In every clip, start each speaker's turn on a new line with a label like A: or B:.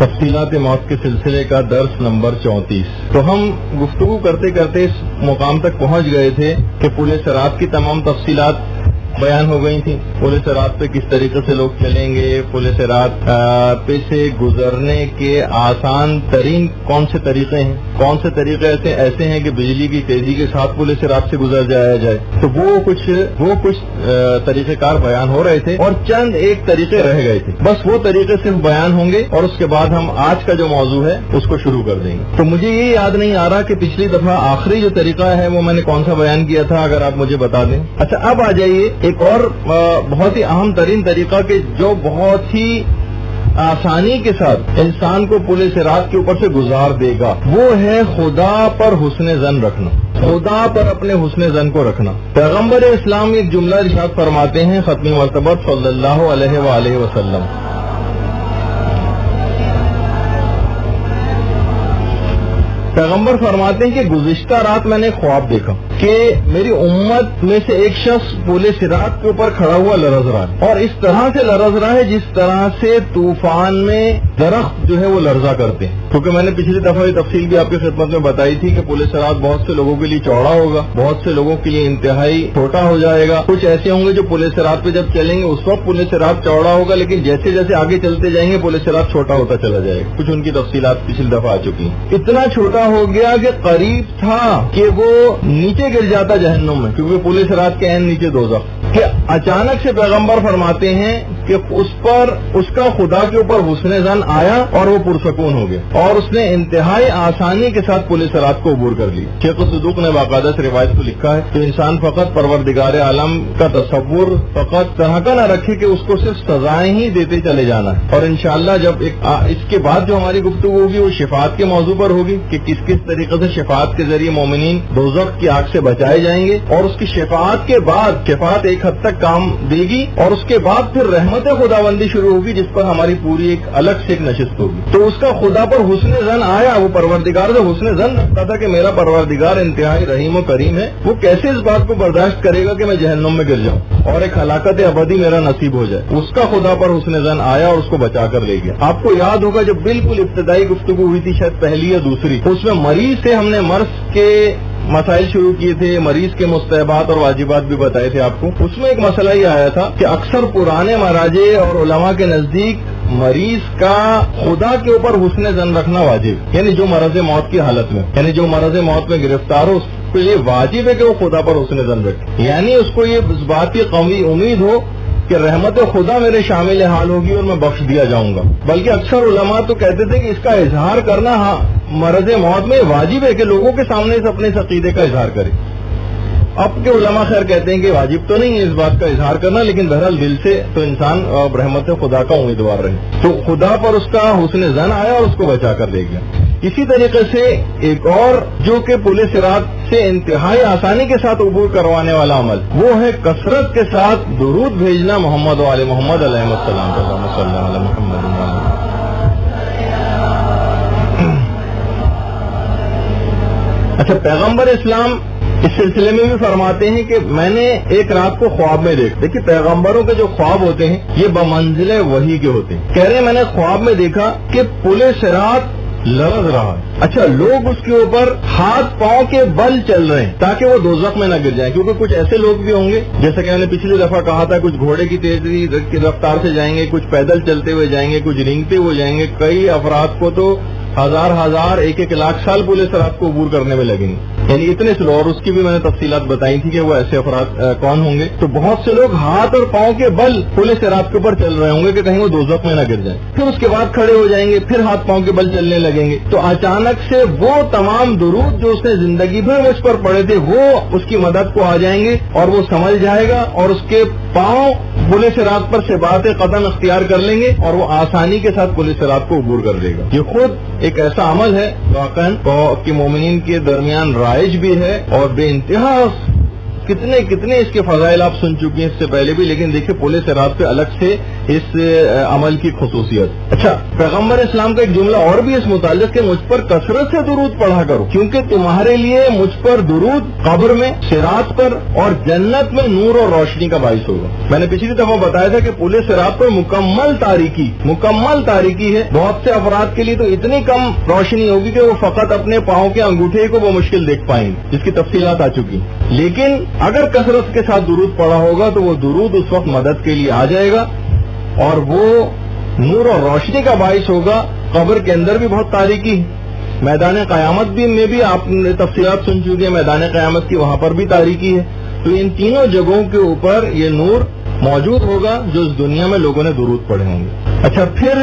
A: تفصیلات موت کے سلسلے کا درس نمبر 34۔ تو ہم گفتگو کرتے کرتے اس مقام تک پہنچ گئے تھے کہ پل صراط کی تمام تفصیلات بیان ہو گئی تھیں۔ پل صراط پہ کس طریقے سے لوگ چلیں گے، پل صراط پہ سے گزرنے کے آسان ترین کون سے طریقے ہیں، کون سے طریقے ایسے ہیں کہ بجلی کی تیزی کے ساتھ پل صراط سے گزر جایا جائے۔ تو وہ کچھ طریقہ کار بیان ہو رہے تھے اور چند ایک طریقے رہ گئے تھے، بس وہ طریقے صرف بیان ہوں گے اور اس کے بعد ہم آج کا جو موضوع ہے اس کو شروع کر دیں گے۔ تو مجھے یہ یاد نہیں آ رہا کہ پچھلی دفعہ آخری جو طریقہ ہے وہ میں نے کون سا بیان کیا تھا، اگر آپ مجھے بتا دیں۔ اچھا، اب آ جائیے ایک اور بہت ہی اہم ترین طریقہ کہ جو بہت ہی آسانی کے ساتھ انسان کو پل صراط کے اوپر سے گزار دے گا، وہ ہے خدا پر حسن ظن رکھنا، خدا پر اپنے حسن ظن کو رکھنا۔ پیغمبر اسلام ایک جملہ ارشاد فرماتے ہیں ختم مرتبہ صلی اللہ علیہ وآلہ وسلم، پیغمبر فرماتے ہیں کہ گزشتہ رات میں نے خواب دیکھا کہ میری امت میں سے ایک شخص پل صراط کے اوپر کھڑا ہوا لرز رہا ہے، اور اس طرح سے لرز رہا ہے جس طرح سے طوفان میں درخت جو ہے وہ لرزا کرتے ہیں۔ کیونکہ میں نے پچھلی دفعہ یہ تفصیل بھی آپ کی خدمت میں بتائی تھی کہ پل صراط بہت سے لوگوں کے لیے چوڑا ہوگا، بہت سے لوگوں کے لیے انتہائی چھوٹا ہو جائے گا، کچھ ایسے ہوں گے جو پل صراط پہ جب چلیں گے اس وقت پل صراط چوڑا ہوگا، لیکن جیسے جیسے آگے چلتے جائیں گے پل صراط چھوٹا ہوتا چلا جائے گا۔ کچھ ان کی تفصیلات پچھلی دفعہ آ چکی ہیں۔ اتنا چھوٹا ہو گیا کہ قریب تھا کہ وہ نیچے گر جاتا جہنم میں، کیونکہ پل صراط کے عین نیچے دوزخ، کہ اچانک سے پیغمبر فرماتے ہیں کہ اس کا خدا کے اوپر حسن ظن آیا اور وہ پرسکون ہو گیا اور اس نے انتہائی آسانی کے ساتھ پل صراط کو عبور کر لیا۔ شیخ صدوق نے باقاعدہ سے روایت کو لکھا ہے تو انسان فقط پروردگار عالم کا تصور فقط طرح کا نہ رکھے کہ اس کو صرف سزائیں ہی دیتے چلے جانا ہے، اور انشاءاللہ جب اس کے بعد جو ہماری گفتگو ہوگی وہ شفاعت کے موضوع پر ہوگی کہ کس طریقے سے شفاعت کے ذریعے مومنین دوزخ کی آگ سے بچائے جائیں گے، اور اس کی شفاعت کے بعد شفاعت ایک حد تک کام دے گی اور اس کے بعد پھر رحمت خداوندی شروع ہوگی جس پر ہماری پوری ایک الگ سے ایک نشست ہوگی۔ تو اس کا خدا پر حسن ظن آیا، وہ پروردگار سے حسن ظن رکھتا تھا کہ میرا پروردگار انتہائی رحیم و کریم ہے، وہ کیسے اس بات کو برداشت کرے گا کہ میں جہنم میں گر جاؤں اور ایک ہلاکت ابدی میرا نصیب ہو جائے۔ اس کا خدا پر حسن ظن آیا اور اس کو بچا کر لے گیا۔ آپ کو یاد ہوگا جب بالکل ابتدائی گفتگو ہوئی تھی، شاید پہلی یا دوسری، اس میں مریض سے ہم نے مرض کے مسائل شروع کیے تھے، مریض کے مستحبات اور واجبات بھی بتائے تھے آپ کو۔ اس میں ایک مسئلہ یہ آیا تھا کہ اکثر پرانے مراجع اور علماء کے نزدیک مریض کا خدا کے اوپر حسن ظن رکھنا واجب، یعنی جو مرض موت کی حالت میں، یعنی جو مرض موت میں گرفتار ہو اس کو یہ واجب ہے کہ وہ خدا پر حسن ظن رکھے، یعنی اس کو یہ اس بات کی قوی امید ہو کہ رحمت خدا میرے شامل حال ہوگی اور میں بخش دیا جاؤں گا۔ بلکہ اکثر علماء تو کہتے تھے کہ اس کا اظہار کرنا مرض موت میں واجب ہے کہ لوگوں کے سامنے سے اپنے عقیدے کا اظہار کرے۔ اب کے علماء خیر کہتے ہیں کہ واجب تو نہیں ہے اس بات کا اظہار کرنا، لیکن بہرحال دل سے تو انسان رحمت خدا کا امیدوار رہے۔ تو خدا پر اس کا حسن ظن آیا اور اس کو بچا کر لے گیا۔ اسی طریقے سے ایک اور جو کہ پل صراط سے انتہائی آسانی کے ساتھ عبور کروانے والا عمل، وہ ہے کثرت کے ساتھ درود بھیجنا محمد و آل محمد علیہ السلام، اللہم صلی علی محمد۔ اچھا، پیغمبر اسلام اس سلسلے میں بھی فرماتے ہیں کہ میں نے ایک رات کو خواب میں دیکھیے پیغمبروں کے جو خواب ہوتے ہیں یہ بمنزل وحی کے ہوتے ہیں۔ کہہ رہے ہیں میں نے خواب میں دیکھا کہ پل صراط لرز رہا ہے۔ اچھا، لوگ اس کے اوپر ہاتھ پاؤں کے بل چل رہے ہیں تاکہ وہ دوزخ میں نہ گر جائیں، کیونکہ کچھ ایسے لوگ بھی ہوں گے جیسا کہ میں نے پچھلی دفعہ کہا تھا، کچھ گھوڑے کی تیزی کی رفتار سے جائیں گے، کچھ پیدل چلتے ہوئے جائیں گے، کچھ رینگتے ہوئے جائیں گے۔ کئی افراد کو تو ہزار ایک لاکھ سال پل صراط کو عبور کرنے میں لگیں گے، یعنی اتنے سلو، اور اس کی بھی میں نے تفصیلات بتائی تھی کہ وہ ایسے افراد کون ہوں گے۔ تو بہت سے لوگ ہاتھ اور پاؤں کے بل پل صراط کے اوپر چل رہے ہوں گے کہ کہیں وہ دوزخ میں نہ گر جائیں، پھر اس کے بعد کھڑے ہو جائیں گے، پھر ہاتھ پاؤں کے بل چلنے لگیں گے۔ تو اچانک سے وہ تمام درود جو اس نے زندگی بھر مجھ پر پڑے تھے وہ اس کی مدد کو آ جائیں گے اور وہ سمجھ جائے گا اور اس کے پاؤں پل صراط پر سے بات قدم اختیار کر لیں گے اور وہ آسانی کے ساتھ پل صراط کو عبور کر لے گا۔ یہ خود ایک ایسا عمل ہے واقعاً کہ مومنین کے درمیان رائج بھی ہے اور بے انتہا کتنے اس کے فضائل آپ سن چکی ہیں اس سے پہلے بھی، لیکن دیکھیں پل صراط پہ الگ سے اس عمل کی خصوصیت۔ اچھا، پیغمبر اسلام کا ایک جملہ اور بھی اس متعلق کہ مجھ پر کثرت سے درود پڑھا کرو، کیونکہ تمہارے لیے مجھ پر درود قبر میں، صراط پر اور جنت میں نور اور روشنی کا باعث ہوگا۔ میں نے پچھلی دفعہ بتایا تھا کہ پورے صراط پر مکمل تاریکی ہے، بہت سے افراد کے لیے تو اتنی کم روشنی ہوگی کہ وہ فقط اپنے پاؤں کے انگوٹھے کو بمشکل دیکھ پائیں گے، جس کی تفصیلات آ چکی۔ لیکن اگر کثرت کے ساتھ درود پڑا ہوگا تو وہ درود اس وقت مدد کے لیے آ جائے گا اور وہ نور اور روشنی کا باعث ہوگا۔ قبر کے اندر بھی بہت تاریکی ہے، میدان قیامت میں بھی آپ نے تفصیلات سن چکی ہے، میدان قیامت کی وہاں پر بھی تاریکی ہے۔ تو ان تینوں جگہوں کے اوپر یہ نور موجود ہوگا جو اس دنیا میں لوگوں نے درود پڑھے ہوں گے۔ اچھا، پھر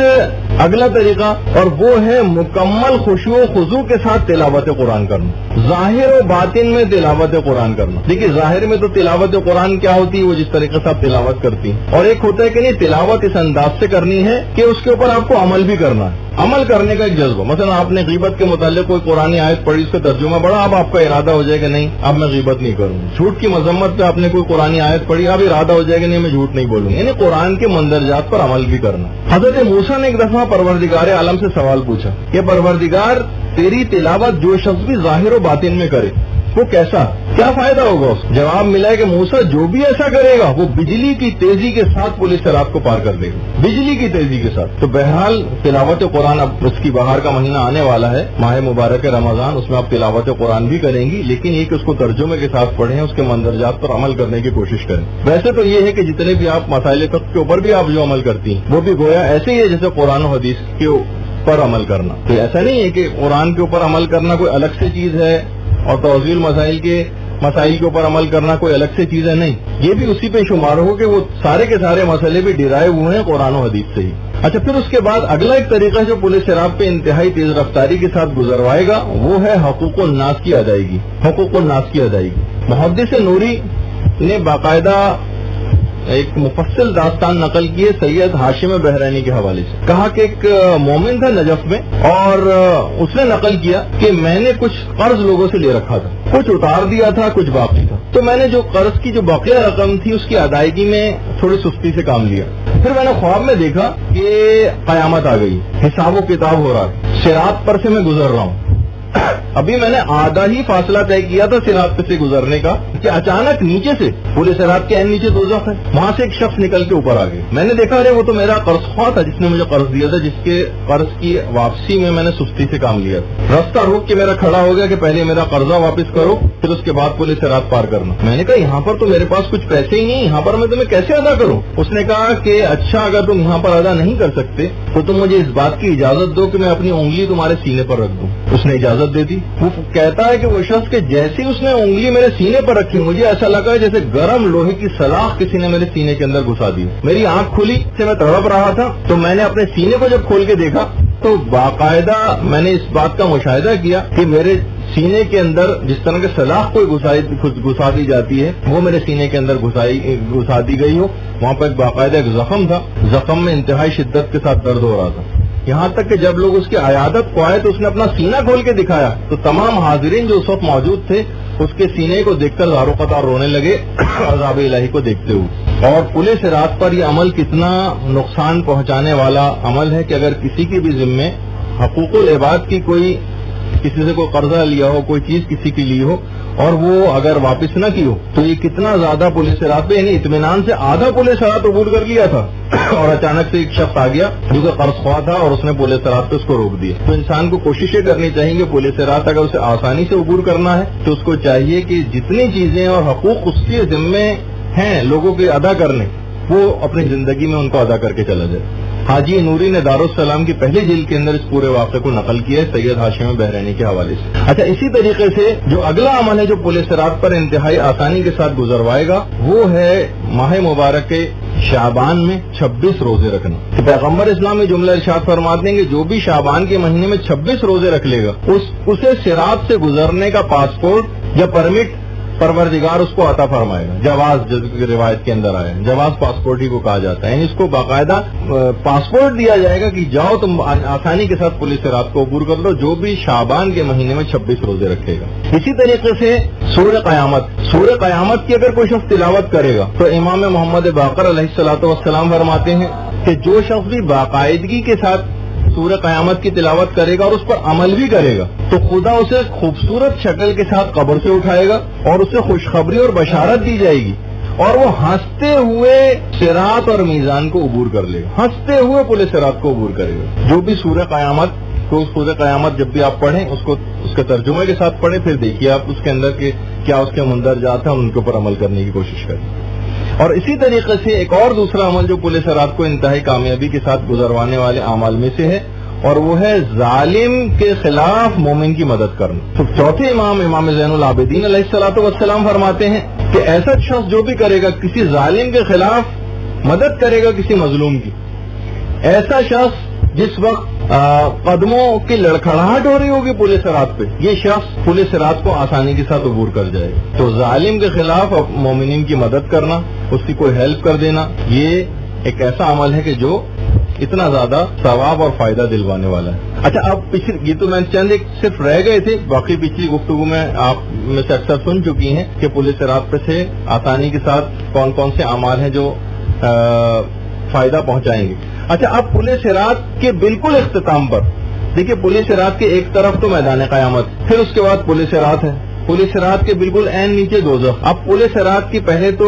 A: اگلا طریقہ اور وہ ہے مکمل خشوع و خضوع کے ساتھ تلاوت قرآن کرنا، ظاہر و باطن میں تلاوت قرآن کرنا۔ دیکھیے، ظاہر میں تو تلاوت قرآن کیا ہوتی ہے، وہ جس طریقے سے آپ تلاوت کرتی ہیں، اور ایک ہوتا ہے کہ نہیں، تلاوت اس انداز سے کرنی ہے کہ اس کے اوپر آپ کو عمل بھی کرنا ہے، عمل کرنے کا ایک جذبہ۔ مثلا آپ نے غیبت کے متعلق کوئی قرآن آیت پڑھی، اس کا ترجمہ پڑھا، اب آپ کا ارادہ ہو جائے کہ نہیں اب میں غیبت نہیں کروں گا۔ جھوٹ کی مذمت پہ آپ نے کوئی قرآن آیت پڑھی، اب ارادہ ہو جائے کہ نہیں میں جھوٹ نہیں بولوں گا، یعنی قرآن کے مندرجات پر عمل بھی کرنا۔ حضرت موسیٰ نے ایک دفعہ پروردگار عالم سے سوال پوچھا کہ پروردگار، تیری تلاوت جو شخص بھی ظاہر و باطن میں کرے وہ کیسا، کیا فائدہ ہوگا اس کو؟ جواب ملا ہے کہ موسیٰ جو بھی ایسا کرے گا وہ بجلی کی تیزی کے ساتھ پولیس صراط کو پار کر دے گا، بجلی کی تیزی کے ساتھ۔ تو بہرحال تلاوت قرآن، اب اس کی بہار کا مہینہ آنے والا ہے، ماہ مبارک رمضان، اس میں آپ تلاوت قرآن بھی کریں گی، لیکن یہ کہ اس کو ترجمے کے ساتھ پڑھیں، اس کے مندرجات پر عمل کرنے کی کوشش کریں۔ ویسے تو یہ ہے کہ جتنے بھی آپ مسائل فقہ کے اوپر بھی آپ جو عمل کرتی ہیں وہ بھی گویا ایسے ہی ہے جیسے قرآن و حدیث کے پر عمل کرنا۔ تو ایسا نہیں ہے کہ قرآن کے اوپر عمل کرنا کوئی الگ سے چیز ہے اور توضیح مسائل کے اوپر عمل کرنا کوئی الگ سے چیز ہے، نہیں، یہ بھی اسی پہ شمار ہو کہ وہ سارے کے سارے مسئلے بھی ڈرائیو ہوئے ہیں قرآن و حدیث سے ہی۔ اچھا، پھر اس کے بعد اگلا ایک طریقہ جو پولیس صراط پہ انتہائی تیز رفتاری کے ساتھ گزروائے گا وہ ہے حقوق الناس کی ادائیگی۔ حقوق الناس کی ادائیگی، محدث نوری نے باقاعدہ ایک مفصل داستان نقل کی ہے سید ہاشم بحرینی کے حوالے سے۔ کہا کہ ایک مومن تھا نجف میں، اور اس نے نقل کیا کہ میں نے کچھ قرض لوگوں سے لے رکھا تھا، کچھ اتار دیا تھا، کچھ باقی تھا، تو میں نے جو قرض کی جو باقیہ رقم تھی اس کی ادائیگی میں تھوڑی سستی سے کام لیا۔ پھر میں نے خواب میں دیکھا کہ قیامت آ گئی، حساب و کتاب ہو رہا ہے، صراط پر سے میں گزر رہا ہوں، ابھی میں نے آدھا ہی فاصلہ طے کیا تھا صراط پہ سے گزرنے کا کہ اچانک نیچے سے، پورے صراط کے نیچے دوزخ ہے، وہاں سے ایک شخص نکل کے اوپر آ گیا۔ میں نے دیکھا وہ تو میرا قرض خواہ تھا جس نے مجھے قرض دیا تھا، جس کے قرض کی واپسی میں نے سستی سے کام لیا تھا۔ رستہ روک کے میرا کھڑا ہو گیا کہ پہلے میرا قرضہ واپس کرو، پھر اس کے بعد پورے صراط پار کرنا۔ میں نے کہا یہاں پر تو میرے پاس کچھ پیسے ہی نہیں، یہاں پر میں تمہیں کیسے ادا کروں؟ اس نے کہا کہ اچھا، اگر تم یہاں پر ادا نہیں کر سکتے تو تم مجھے اس بات کی اجازت دو کہ میں اپنی انگلی تمہارے سینے پر رکھ دوں۔ اس نے اجازت دے دی۔ وہ کہتا ہے کہ وہ شخص کے جیسے اس نے انگلی میرے سینے پر رکھی، مجھے ایسا لگا جیسے گرم لوہے کی سلاخ کسی نے میرے سینے کے اندر گھسا دی۔ میری آنکھ کھلی سے میں تڑپ رہا تھا، تو میں نے اپنے سینے کو جب کھول کے دیکھا تو باقاعدہ میں نے اس بات کا مشاہدہ کیا کہ میرے سینے کے اندر جس طرح کے سلاخ کوئی گھسا دی جاتی ہے وہ میرے سینے کے اندر گھسا دی گئی ہو۔ وہاں پر باقاعدہ ایک زخم تھا، زخم میں انتہائی شدت کے ساتھ درد ہو رہا تھا، یہاں تک کہ جب لوگ اس کی عیادت کو آئے تو اس نے اپنا سینہ کھول کے دکھایا تو تمام حاضرین جو اس وقت موجود تھے اس کے سینے کو دیکھ کر زارو قطار رونے لگے عذاب الہی کو دیکھتے ہوئے۔ اور پورے صراط پر یہ عمل کتنا نقصان پہنچانے والا عمل ہے کہ اگر کسی کے بھی ذمے حقوق العباد کی کوئی، کسی سے کوئی قرضہ لیا ہو، کوئی چیز کسی کی لی ہو اور وہ اگر واپس نہ کی ہو تو یہ کتنا زیادہ پولیس صراط پہ، یعنی اطمینان سے آدھا پولیس صراط عبور کر لیا تھا اور اچانک سے ایک شخص آ گیا جو کہ قرض خواہ تھا اور اس نے پولیس صراط پہ اس کو روک دیا۔ تو انسان کو کوششیں کرنی چاہیے کہ پولیس صراط اگر اسے آسانی سے عبور کرنا ہے تو اس کو چاہیے کہ جتنی چیزیں اور حقوق اس کے ذمے ہیں لوگوں کے ادا کرنے، وہ اپنی زندگی میں ان کو ادا کر کے چلا جائے۔ حاجی نوری نے دارالسلام کی پہلی جلد کے اندر اس پورے واقعے کو نقل کیا ہے سید ہاشم بحرینی کے حوالے سے۔ اچھا، اسی طریقے سے جو اگلا عمل ہے جو پولیس صراط پر انتہائی آسانی کے ساتھ گزروائے گا وہ ہے ماہ مبارک کے شعبان میں 26 روزے رکھنا۔ کہ پیغمبر اسلام میں جملہ ارشاد فرماتے ہیں کہ جو بھی شعبان کے مہینے میں 26 روزے رکھ لے گا اسے صراط سے گزرنے کا پاسپورٹ یا پرمٹ پروردگار اس کو عطا فرمائے گا. جواز جو روایت کے اندر آیا ہے, جواز پاسپورٹ ہی کو کہا جاتا ہے, یعنی اس کو باقاعدہ پاسپورٹ دیا جائے گا کہ جاؤ تم آسانی کے ساتھ پولیس رات کو عبور کر لو, جو بھی شعبان کے مہینے میں 26 روزے رکھے گا. اسی طریقے سے سورہ قیامت کی اگر کوئی شخص تلاوت کرے گا تو امام محمد باقر علیہ الصلوۃ والسلام فرماتے ہیں کہ جو شخص بھی باقاعدگی کے ساتھ سورہ قیامت کی تلاوت کرے گا اور اس پر عمل بھی کرے گا تو خدا اسے خوبصورت شکل کے ساتھ قبر سے اٹھائے گا اور اسے خوشخبری اور بشارت دی جائے گی, اور وہ ہنستے ہوئے صراط اور میزان کو عبور کر لے گا, ہنستے ہوئے پورے صراط کو عبور کرے گا. جو بھی سورہ قیامت جب بھی آپ پڑھیں اس کو اس کے ترجمے کے ساتھ پڑھیں, پھر دیکھیے آپ اس کے اندر کے کیا اس کے مندرجات ہیں, ان کے اوپر عمل کرنے کی کوشش کریں. اور اسی طریقے سے ایک اور دوسرا عمل جو پولیس رات کو انتہائی کامیابی کے ساتھ گزروانے والے اعمال میں سے ہے, اور وہ ہے ظالم کے خلاف مومن کی مدد کرنا. تو چوتھے امام زین العابدین علیہ الصلوۃ والسلام فرماتے ہیں کہ ایسا شخص جو بھی کرے گا کسی ظالم کے خلاف مدد کرے گا کسی مظلوم کی, ایسا شخص جس وقت قدموں کی لڑکھڑاہٹ ہو رہی ہوگی پولیس رات پہ, یہ شخص پولیس رات کو آسانی کے ساتھ عبور کر جائے گا. تو ظالم کے خلاف مومنین کی مدد کرنا, اس کی کوئی ہیلپ کر دینا, یہ ایک ایسا عمل ہے کہ جو اتنا زیادہ ثواب اور فائدہ دلوانے والا ہے. اچھا, اب یہ تو میں چند ایک صرف رہ گئے تھے, باقی پچھلی گفتگو میں آپ میں سے اکثر سن چکی ہیں کہ پولیس رات پہ سے آسانی کے ساتھ کون کون سے اعمال ہیں جو فائدہ پہنچائیں گے. اچھا, اب پولیس رات کے بالکل اختتام پر دیکھیے, پولیس رات کے ایک طرف تو میدان قیامت, پھر اس کے بعد پولیس رات ہے, پولیس رات کے بالکل عین نیچے دوزخ. اب پولیس رات کی پہلے تو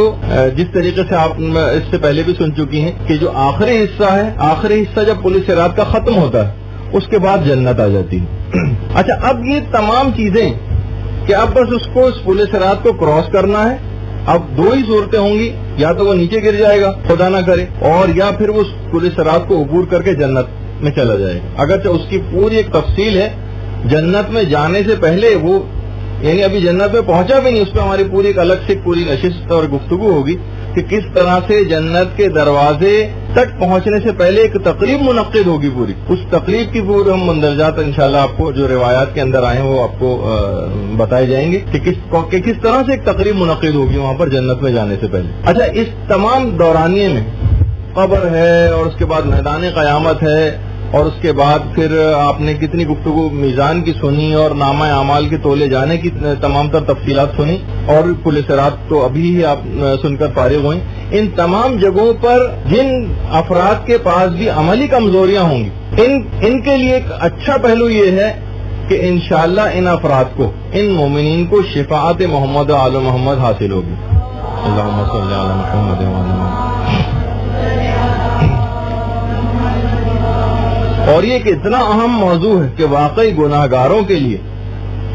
A: جس طریقے سے آپ اس سے پہلے بھی سن چکی ہیں کہ جو آخری حصہ ہے, آخری حصہ جب پولیس رات کا ختم ہوتا ہے اس کے بعد جنت آ جاتی ہے. اچھا, اب یہ تمام چیزیں کہ اب بس اس کو اس پولیس رات کو کراس کرنا ہے. اب دو ہی صورتیں ہوں گی, یا تو وہ نیچے گر جائے گا خدا نہ کرے, اور یا پھر وہ پولیس رات کو عبور کر کے جنت میں چلا جائے گا. اگرچہ اس کی پوری ایک تفصیل ہے, جنت میں جانے سے پہلے وہ یعنی ابھی جنت میں پہنچا بھی نہیں, اس پہ ہماری پوری ایک الگ سے پوری نشست اور گفتگو ہوگی کہ کس طرح سے جنت کے دروازے تک پہنچنے سے پہلے ایک تقریب منعقد ہوگی. پوری اس تقریب کی پورے ہم مندرجات انشاءاللہ آپ کو جو روایات کے اندر آئے ہیں وہ آپ کو بتائے جائیں گے کہ کس طرح سے ایک تقریب منعقد ہوگی وہاں پر جنت میں جانے سے پہلے. اچھا, اس تمام دورانیے میں قبر ہے, اور اس کے بعد میدان قیامت ہے, اور اس کے بعد پھر آپ نے کتنی گفتگو میزان کی سنی اور نامہ اعمال کے تولے جانے کی تمام تر تفصیلات سنی, اور پولیس رات تو ابھی ہی آپ سن کر فارغ ہوئیں. ان تمام جگہوں پر جن افراد کے پاس بھی عملی کمزوریاں ہوں گی, ان کے لیے ایک اچھا پہلو یہ ہے کہ انشاءاللہ ان افراد کو, ان مومنین کو شفاعت محمد و آل محمد حاصل ہوگی. اللہم صلی علی محمد و آل محمد. اور یہ ایک اتنا اہم موضوع ہے کہ واقعی گناہ گاروں کے لیے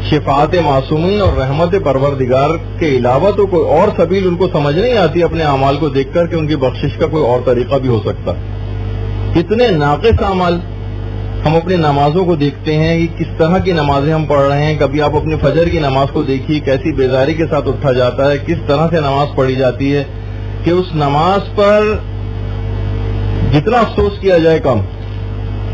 A: شفاعت معصومین اور رحمت پروردگار کے علاوہ تو کوئی اور سبیل ان کو سمجھ نہیں آتی اپنے اعمال کو دیکھ کر کہ ان کی بخشش کا کوئی اور طریقہ بھی ہو سکتا. اتنے ناقص اعمال, ہم اپنی نمازوں کو دیکھتے ہیں کہ کس طرح کی نمازیں ہم پڑھ رہے ہیں. کبھی آپ اپنی فجر کی نماز کو دیکھیے, کیسی بیزاری کے ساتھ اٹھا جاتا ہے, کس طرح سے نماز پڑھی جاتی ہے کہ اس نماز پر جتنا افسوس کیا جائے کم.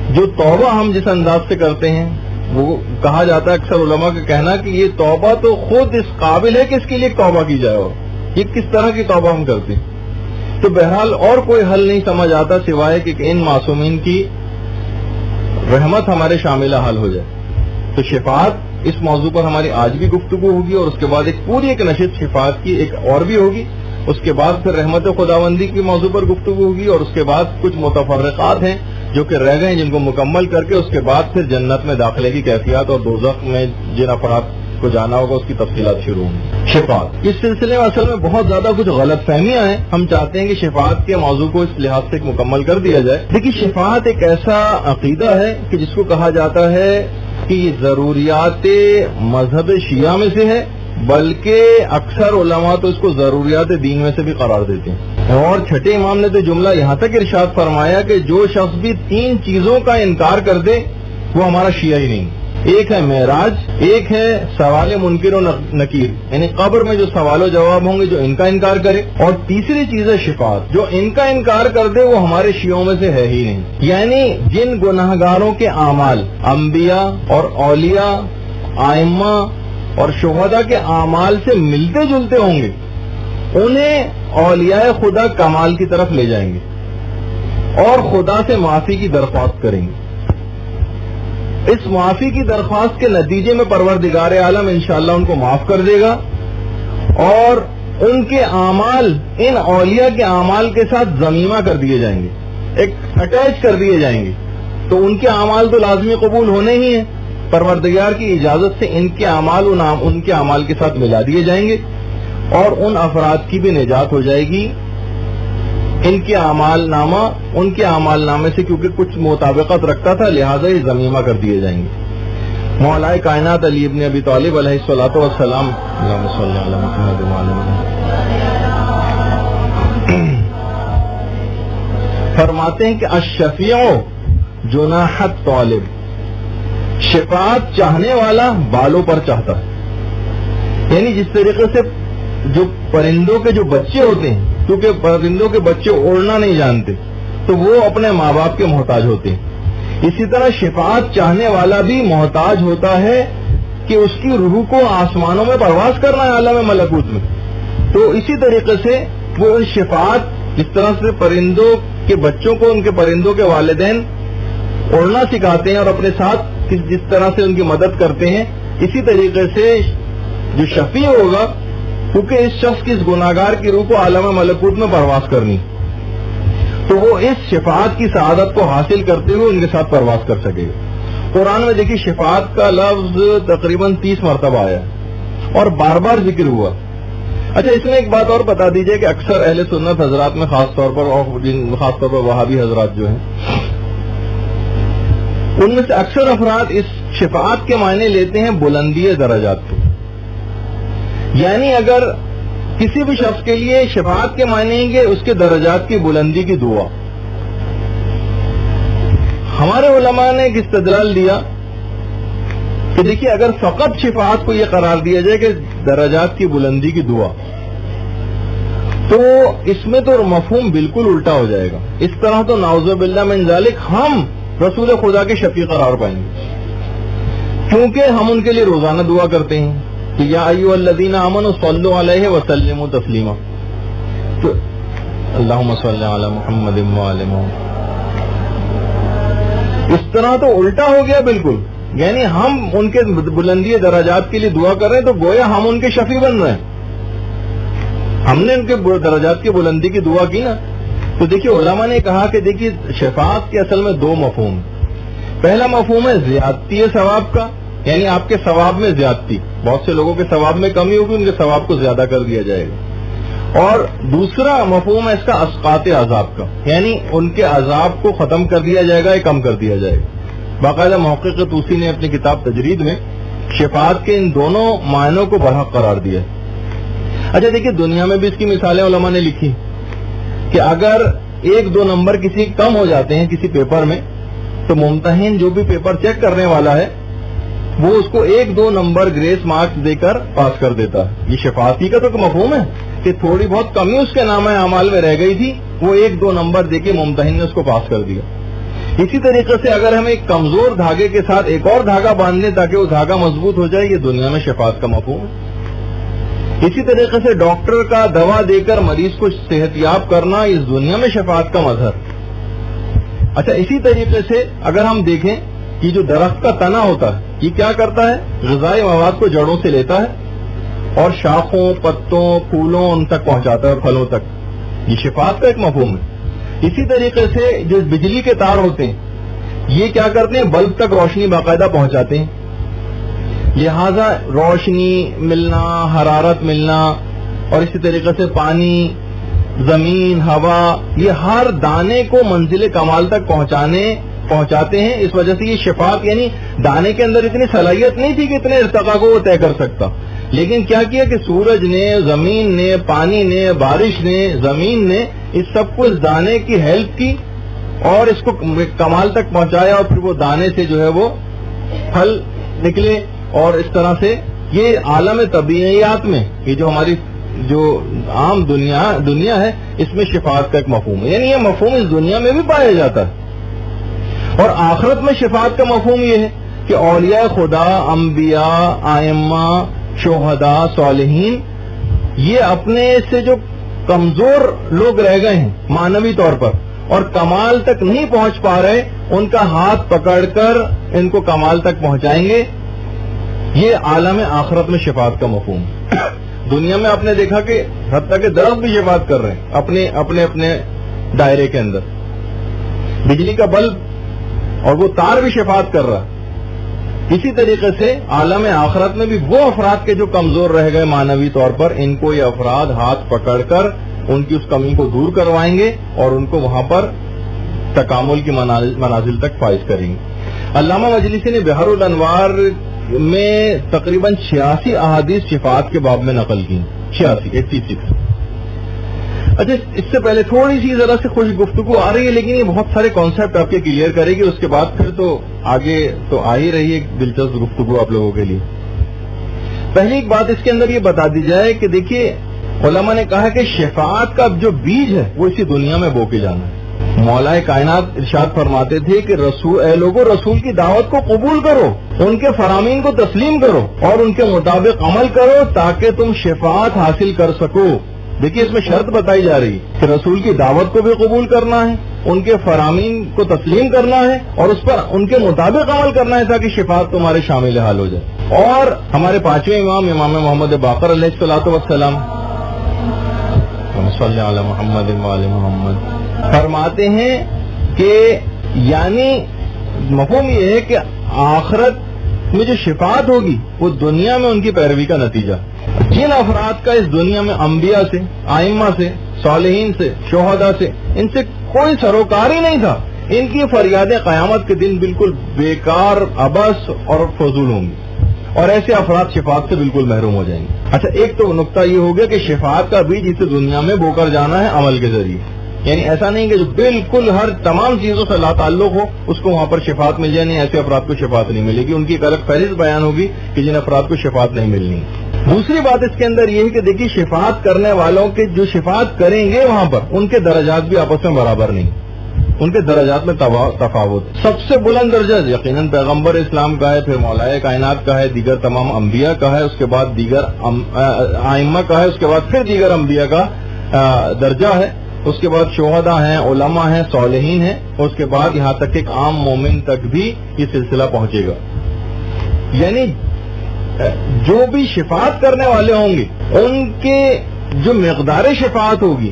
A: جو توبہ ہم جس انداز سے کرتے ہیں وہ کہا جاتا ہے, اکثر علماء کا کہنا کہ یہ توبہ تو خود اس قابل ہے کہ اس کے لیے توبہ کی جائے, اور یہ کس طرح کی توبہ ہم کرتے ہیں. تو بہرحال اور کوئی حل نہیں سمجھ آتا سوائے کہ ان معصومین کی رحمت ہمارے شامل حال ہو جائے. تو شفاعت اس موضوع پر ہماری آج بھی گفتگو ہوگی, اور اس کے بعد ایک پوری ایک نشست شفاعت کی ایک اور بھی ہوگی. اس کے بعد پھر رحمت خداوندی کی موضوع پر گفتگو ہوگی, اور اس کے بعد کچھ متفرقات ہیں جو کہ رہ گئے جن کو مکمل کر کے اس کے بعد پھر جنت میں داخلے کی کیفیات اور دوزخ میں جن افراد کو جانا ہوگا اس کی تفصیلات شروع ہوں گی. شفاعت اس سلسلے میں اصل میں بہت زیادہ کچھ غلط فہمیاں ہیں. ہم چاہتے ہیں کہ شفاعت کے موضوع کو اس لحاظ سے مکمل کر دیا جائے. دیکھیے, شفاعت ایک ایسا عقیدہ ہے کہ جس کو کہا جاتا ہے کہ یہ ضروریات مذہب شیعہ میں سے ہے, بلکہ اکثر علماء تو اس کو ضروریات دین میں سے بھی قرار دیتے ہیں. اور چھٹے امام نے تو جملہ یہاں تک ارشاد فرمایا کہ جو شخص بھی 3 چیزوں کا انکار کر دے وہ ہمارا شیعہ ہی نہیں. ایک ہے معراج, ایک ہے سوال منکر و نکیر, یعنی قبر میں جو سوال و جواب ہوں گے جو ان کا انکار کرے, اور تیسری چیز ہے شفاعت, جو ان کا انکار کر دے وہ ہمارے شیعوں میں سے ہے ہی نہیں. یعنی جن گناہگاروں کے اعمال انبیاء اور اولیاء, ائمہ اور شہداء کے اعمال سے ملتے جلتے ہوں گے، انہیں اولیاء خدا کمال کی طرف لے جائیں گے اور خدا سے معافی کی درخواست کریں گے. اس معافی کی درخواست کے نتیجے میں پروردگار عالم انشاءاللہ ان کو معاف کر دے گا اور ان کے اعمال ان اولیاء کے اعمال کے ساتھ ضمیمہ کر دیے جائیں گے، ایک اٹیچ کر دیے جائیں گے. تو ان کے اعمال تو لازمی قبول ہونے ہی ہیں، پروردگار کی اجازت سے ان کے اعمال ان کے اعمال کے ساتھ ملا دیے جائیں گے اور ان افراد کی بھی نجات ہو جائے گی. ان کے اعمال نامے سے کیونکہ کچھ مطابقت رکھتا تھا، لہذا یہ ضمیمہ کر دیے جائیں گے. مولا کائنات علی ابن ابی طالب علیہ الصلوۃ والسلام اللہم صلی علی محمد وعلی محمد فرماتے ہیں کہ الشفیع جناح الطالب، شفاعت چاہنے والا بالوں پر چاہتا ہے. یعنی جس طریقے سے جو پرندوں کے جو بچے ہوتے ہیں، کیونکہ پرندوں کے بچے اڑنا نہیں جانتے تو وہ اپنے ماں باپ کے محتاج ہوتے ہیں، اسی طرح شفاعت چاہنے والا بھی محتاج ہوتا ہے کہ اس کی روح کو آسمانوں میں پرواز کرنا ہے عالم ملکوت میں. تو اسی طریقے سے وہ شفاعت جس طرح سے پرندوں کے بچوں کو ان کے پرندوں کے والدین اڑنا سکھاتے ہیں اور اپنے ساتھ جس طرح سے ان کی مدد کرتے ہیں، اسی طریقے سے جو شفیع ہوگا، کیونکہ اس شخص کی اس گناہگار کی روح کو عالم ملکوت میں پرواز کرنی، تو وہ اس شفاعت کی سعادت کو حاصل کرتے ہوئے ان کے ساتھ پرواز کر سکے گا. قرآن میں دیکھیے شفاعت کا لفظ تقریباً 30 مرتبہ آیا اور بار بار ذکر ہوا. اچھا، اس میں ایک بات اور بتا دیجئے کہ اکثر اہل سنت حضرات میں خاص طور پر وہابی حضرات جو ہیں، ان میں سے اکثر افراد اس شفاعت کے معنی لیتے ہیں بلندی درجات کو. یعنی اگر کسی بھی شخص کے لیے شفاعت کے معنی ہیں کہ اس کے درجات کی بلندی کی دعا. ہمارے علماء نے ایک استدلال دیا کہ دیکھیے اگر فقط شفاعت کو یہ قرار دیا جائے کہ درجات کی بلندی کی دعا، تو اس میں تو مفہوم بالکل الٹا ہو جائے گا. اس طرح تو نعوذ باللہ من ذالک ہم رسول خدا کے شفیع قرار پائیں گے، کیونکہ ہم ان کے لیے روزانہ دعا کرتے ہیں کہ یا ایھا الذین آمنوا صلوا علیہ وسلموا تسلیما. تو اللہم صلی علی محمد وعلی محمد. اس طرح تو الٹا ہو گیا بالکل، یعنی ہم ان کے بلندی درجات کے لیے دعا کر رہے ہیں تو گویا ہم ان کے شفیع بن رہے ہیں. ہم نے ان کے درجات کی بلندی کی دعا کی نا. تو دیکھیے علماء نے کہا کہ دیکھیے شفاعت کے اصل میں دو مفہوم. پہلا مفہوم ہے زیادتی ثواب کا، یعنی آپ کے ثواب میں زیادتی، بہت سے لوگوں کے ثواب میں کمی ہوگی، ان کے ثواب کو زیادہ کر دیا جائے گا. اور دوسرا مفہوم ہے اس کا اسقاط عذاب کا، یعنی ان کے عذاب کو ختم کر دیا جائے گا یا کم کر دیا جائے گا. باقاعدہ محقق طوسی نے اپنی کتاب تجرید میں شفاعت کے ان دونوں معنوں کو برحق قرار دیا. اچھا دیکھیے دنیا میں بھی اس کی مثالیں علماء نے لکھی کہ اگر 1-2 نمبر کسی کم ہو جاتے ہیں کسی پیپر میں، تو ممتحن جو بھی پیپر چیک کرنے والا ہے وہ اس کو 1-2 نمبر گریس مارکس دے کر پاس کر دیتا ہے. یہ شفاعتی کا تو ایک مفہوم ہے کہ تھوڑی بہت کمی اس کے نامہ اعمال میں رہ گئی تھی، وہ 1-2 نمبر دے کے ممتحن نے اس کو پاس کر دیا. اسی طریقے سے اگر ہم ایک کمزور دھاگے کے ساتھ ایک اور دھاگا باندھ لیں تاکہ وہ دھاگا مضبوط ہو جائے، یہ دنیا میں شفاعت کا مفہوم ہے. اسی طریقے سے ڈاکٹر کا دوا دے کر مریض کو صحت یاب کرنا، اس دنیا میں شفاعت کا مظہر. اچھا اسی طریقے سے اگر ہم دیکھیں کہ جو درخت کا تنا ہوتا ہے یہ کیا کرتا ہے، غذائی مواد کو جڑوں سے لیتا ہے اور شاخوں، پتوں، پھولوں ان تک پہنچاتا ہے، پھلوں تک. یہ شفاعت کا ایک مفہوم ہے. اسی طریقے سے جو بجلی کے تار ہوتے ہیں یہ کیا کرتے ہیں، بلب تک روشنی باقاعدہ پہنچاتے ہیں. لہذا روشنی ملنا، حرارت ملنا، اور اسی طریقے سے پانی، زمین، ہوا، یہ ہر دانے کو منزل کمال تک پہنچاتے ہیں. اس وجہ سے یہ شفاعت، یعنی دانے کے اندر اتنی صلاحیت نہیں تھی کہ اتنے ارتقاء کو وہ طے کر سکتا، لیکن کیا کیا کہ سورج نے، زمین نے، پانی نے، بارش نے، زمین نے اس سب کو اس دانے کی ہیلپ کی اور اس کو کمال تک پہنچایا، اور پھر وہ دانے سے جو ہے وہ پھل نکلے. اور اس طرح سے یہ عالم طبیعیات میں یہ جو ہماری جو عام دنیا ہے اس میں شفاعت کا ایک مفہوم ہے. یعنی یہ مفہوم اس دنیا میں بھی پایا جاتا ہے. اور آخرت میں شفاعت کا مفہوم یہ ہے کہ اولیاء خدا، انبیاء، ائمہ شہداء، صالحین، یہ اپنے سے جو کمزور لوگ رہ گئے ہیں معنوی طور پر اور کمال تک نہیں پہنچ پا رہے، ان کا ہاتھ پکڑ کر ان کو کمال تک پہنچائیں گے. یہ عالم آخرت میں شفاعت کا مفہوم. دنیا میں آپ نے دیکھا کہ حتیٰ کہ درخت بھی شفاعت کر رہے ہیں اپنے اپنے دائرے کے اندر. بجلی کا بلب اور وہ تار بھی شفاعت کر رہا. اسی طریقے سے عالم آخرت میں بھی وہ افراد کے جو کمزور رہ گئے معنوی طور پر، ان کو یہ افراد ہاتھ پکڑ کر ان کی اس کمی کو دور کروائیں گے اور ان کو وہاں پر تکامل کی منازل تک فائز کریں گے. علامہ مجلسی نے بحر الانوار میں تقریباً 86 احادیث شفاعت کے باب میں نقل کی. 86. اچھا، اس سے پہلے تھوڑی سی ذرا سے خوش گفتگو آ رہی ہے، لیکن یہ بہت سارے کانسیپٹ آپ کے کلیئر کرے گی. اس کے بعد پھر تو آگے تو آ ہی رہی ہے ایک دلچسپ گفتگو آپ لوگوں کے لیے. پہلی ایک بات اس کے اندر یہ بتا دی جائے کہ دیکھیے، علماء نے کہا کہ شفاعت کا جو بیج ہے وہ اسی دنیا میں بو کے جانا ہے. مولا کائنات ارشاد فرماتے تھے کہ اے لوگوں، رسول کی دعوت کو قبول کرو، ان کے فرامین کو تسلیم کرو اور ان کے مطابق عمل کرو تاکہ تم شفاعت حاصل کر سکو. دیکھیے، اس میں شرط بتائی جا رہی ہے کہ رسول کی دعوت کو بھی قبول کرنا ہے، ان کے فرامین کو تسلیم کرنا ہے اور اس پر ان کے مطابق عمل کرنا ہے تاکہ شفاعت تمہارے شامل حال ہو جائے. اور ہمارے پانچویں امام محمد باقر علیہ الصلوۃ والسلام صلی علی محمد وآل محمد فرماتے ہیں کہ یعنی مفہوم یہ ہے کہ آخرت میں جو شفاعت ہوگی وہ دنیا میں ان کی پیروی کا نتیجہ. جن افراد کا اس دنیا میں انبیاء سے، ائمہ سے، صالحین سے، شہداء سے ان سے کوئی سروکار ہی نہیں تھا، ان کی فریادیں قیامت کے دن بالکل بیکار، عبث اور فضول ہوں گی اور ایسے افراد شفاعت سے بالکل محروم ہو جائیں گے. اچھا، ایک تو نقطہ یہ ہو گیا کہ شفاعت کا بیج اسے دنیا میں بو کر جانا ہے عمل کے ذریعے. یعنی ایسا نہیں کہ جو بالکل ہر تمام چیزوں سے لا تعلق ہو اس کو وہاں پر شفاعت مل جائے. نہیں، ایسے افراد کو شفاعت نہیں ملے گی. ان کی ایک الگ فہرست بیان ہوگی کہ جن افراد کو شفاعت نہیں ملنی. دوسری بات اس کے اندر یہ ہے کہ دیکھیے، شفاعت کرنے والوں کے جو شفاعت کریں گے وہاں پر ان کے درجات بھی آپس میں برابر نہیں، ان کے درجات میں تفاوت. سب سے بلند درجہ یقیناً پیغمبر اسلام کا ہے، پھر مولا کائنات کا ہے، دیگر تمام انبیاء کا ہے، اس کے بعد دیگر ائمہ کا ہے، اس کے بعد پھر دیگر انبیاء کا درجہ ہے، اس کے بعد شہداء ہیں، علماء ہیں، صالحین ہیں، اس کے بعد یہاں تک کہ ایک عام مومن تک بھی یہ سلسلہ پہنچے گا. یعنی جو بھی شفاعت کرنے والے ہوں گے ان کے جو مقدار شفاعت ہوگی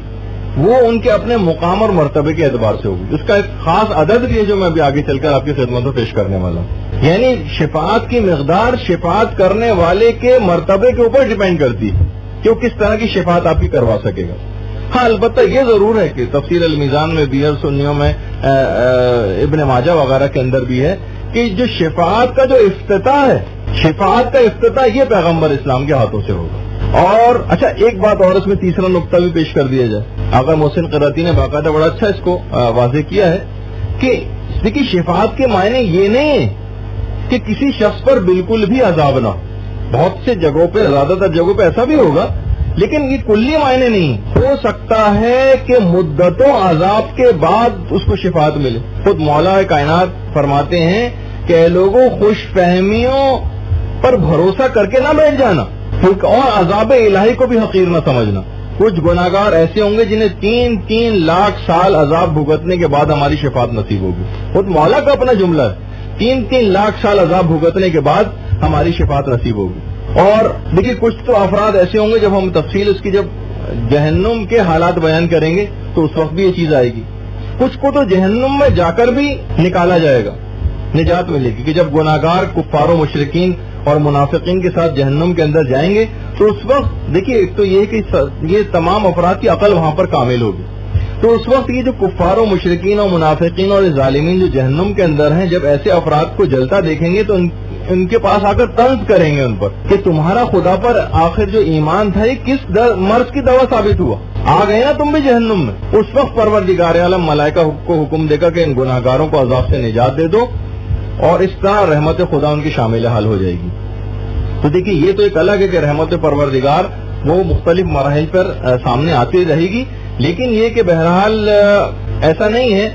A: وہ ان کے اپنے مقام اور مرتبے کے اعتبار سے ہوگی. اس کا ایک خاص عدد بھی ہے جو میں ابھی آگے چل کر آپ کی خدمت میں پیش کرنے والا ہوں. یعنی شفاعت کی مقدار شفاعت کرنے والے کے مرتبے کے اوپر ڈیپینڈ کرتی ہے کہ وہ کس طرح کی شفاعت آپ کی کروا سکے گا. ہاں، البتہ یہ ضرور ہے کہ تفسیر المیزان میں بھی ہے، سنیوں میں ابن ماجہ وغیرہ کے اندر بھی ہے کہ جو شفاعت کا جو افتتاح ہے، شفاعت کا افتتاح یہ پیغمبر اسلام کے ہاتھوں سے ہوگا. اور اچھا، ایک بات اور اس میں تیسرا نقطہ بھی پیش کر دیا جائے. آقا محسن قراتی نے باقاعدہ بڑا اچھا اس کو واضح کیا ہے کہ دیکھیے، شفاعت کے معنی یہ نہیں ہے کہ کسی شخص پر بالکل بھی عذاب نہ ہو. بہت سے جگہوں پہ، زیادہ تر جگہوں پہ ایسا بھی ہوگا، لیکن یہ کلی معنی نہیں. ہو سکتا ہے کہ مدتوں عذاب کے بعد اس کو شفاعت ملے. خود مولا کائنات فرماتے ہیں کہ اے لوگوں، خوش فہمیوں پر بھروسہ کر کے نہ بیٹھ جانا اور عذاب الہی کو بھی حقیر نہ سمجھنا. کچھ گناہگار ایسے ہوں گے جنہیں 3 لاکھ سال عذاب بھگتنے کے بعد ہماری شفاعت نصیب ہوگی. خود مولا کا اپنا جملہ ہے، 3 لاکھ سال عذاب بھگتنے کے بعد ہماری شفاعت نصیب ہوگی. اور دیکھیے، کچھ تو افراد ایسے ہوں گے، جب ہم تفصیل اس کی جب جہنم کے حالات بیان کریں گے تو اس وقت بھی یہ چیز آئے گی. کچھ کو تو جہنم میں جا کر بھی نکالا جائے گا، نجات ملے گی کہ جب گناہگار کفار و مشرکین اور منافقین کے ساتھ جہنم کے اندر جائیں گے تو اس وقت دیکھیے، ایک تو یہ کہ یہ تمام افراد کی عقل وہاں پر کامل ہوگی. تو اس وقت یہ جو کفار و مشرکین اور منافقین اور ظالمین جو جہنم کے اندر ہیں، جب ایسے افراد کو جلتا دیکھیں گے تو ان کے پاس آ کر طنز کریں گے ان پر کہ تمہارا خدا پر آخر جو ایمان تھا یہ کس مرض کی دوا ثابت ہوا، آ گئے نا تم بھی جہنم میں. اس وقت پروردگار عالم ملائکہ کو حکم دے گا کہ ان گناہگاروں کو عذاب سے نجات دے دو، اور اس طرح رحمت خدا ان کی شامل حال ہو جائے گی. تو دیکھیے، یہ تو ایک الگ ہے کہ رحمت پروردگار وہ مختلف مراحل پر سامنے آتی رہے گی، لیکن یہ کہ بہرحال ایسا نہیں ہے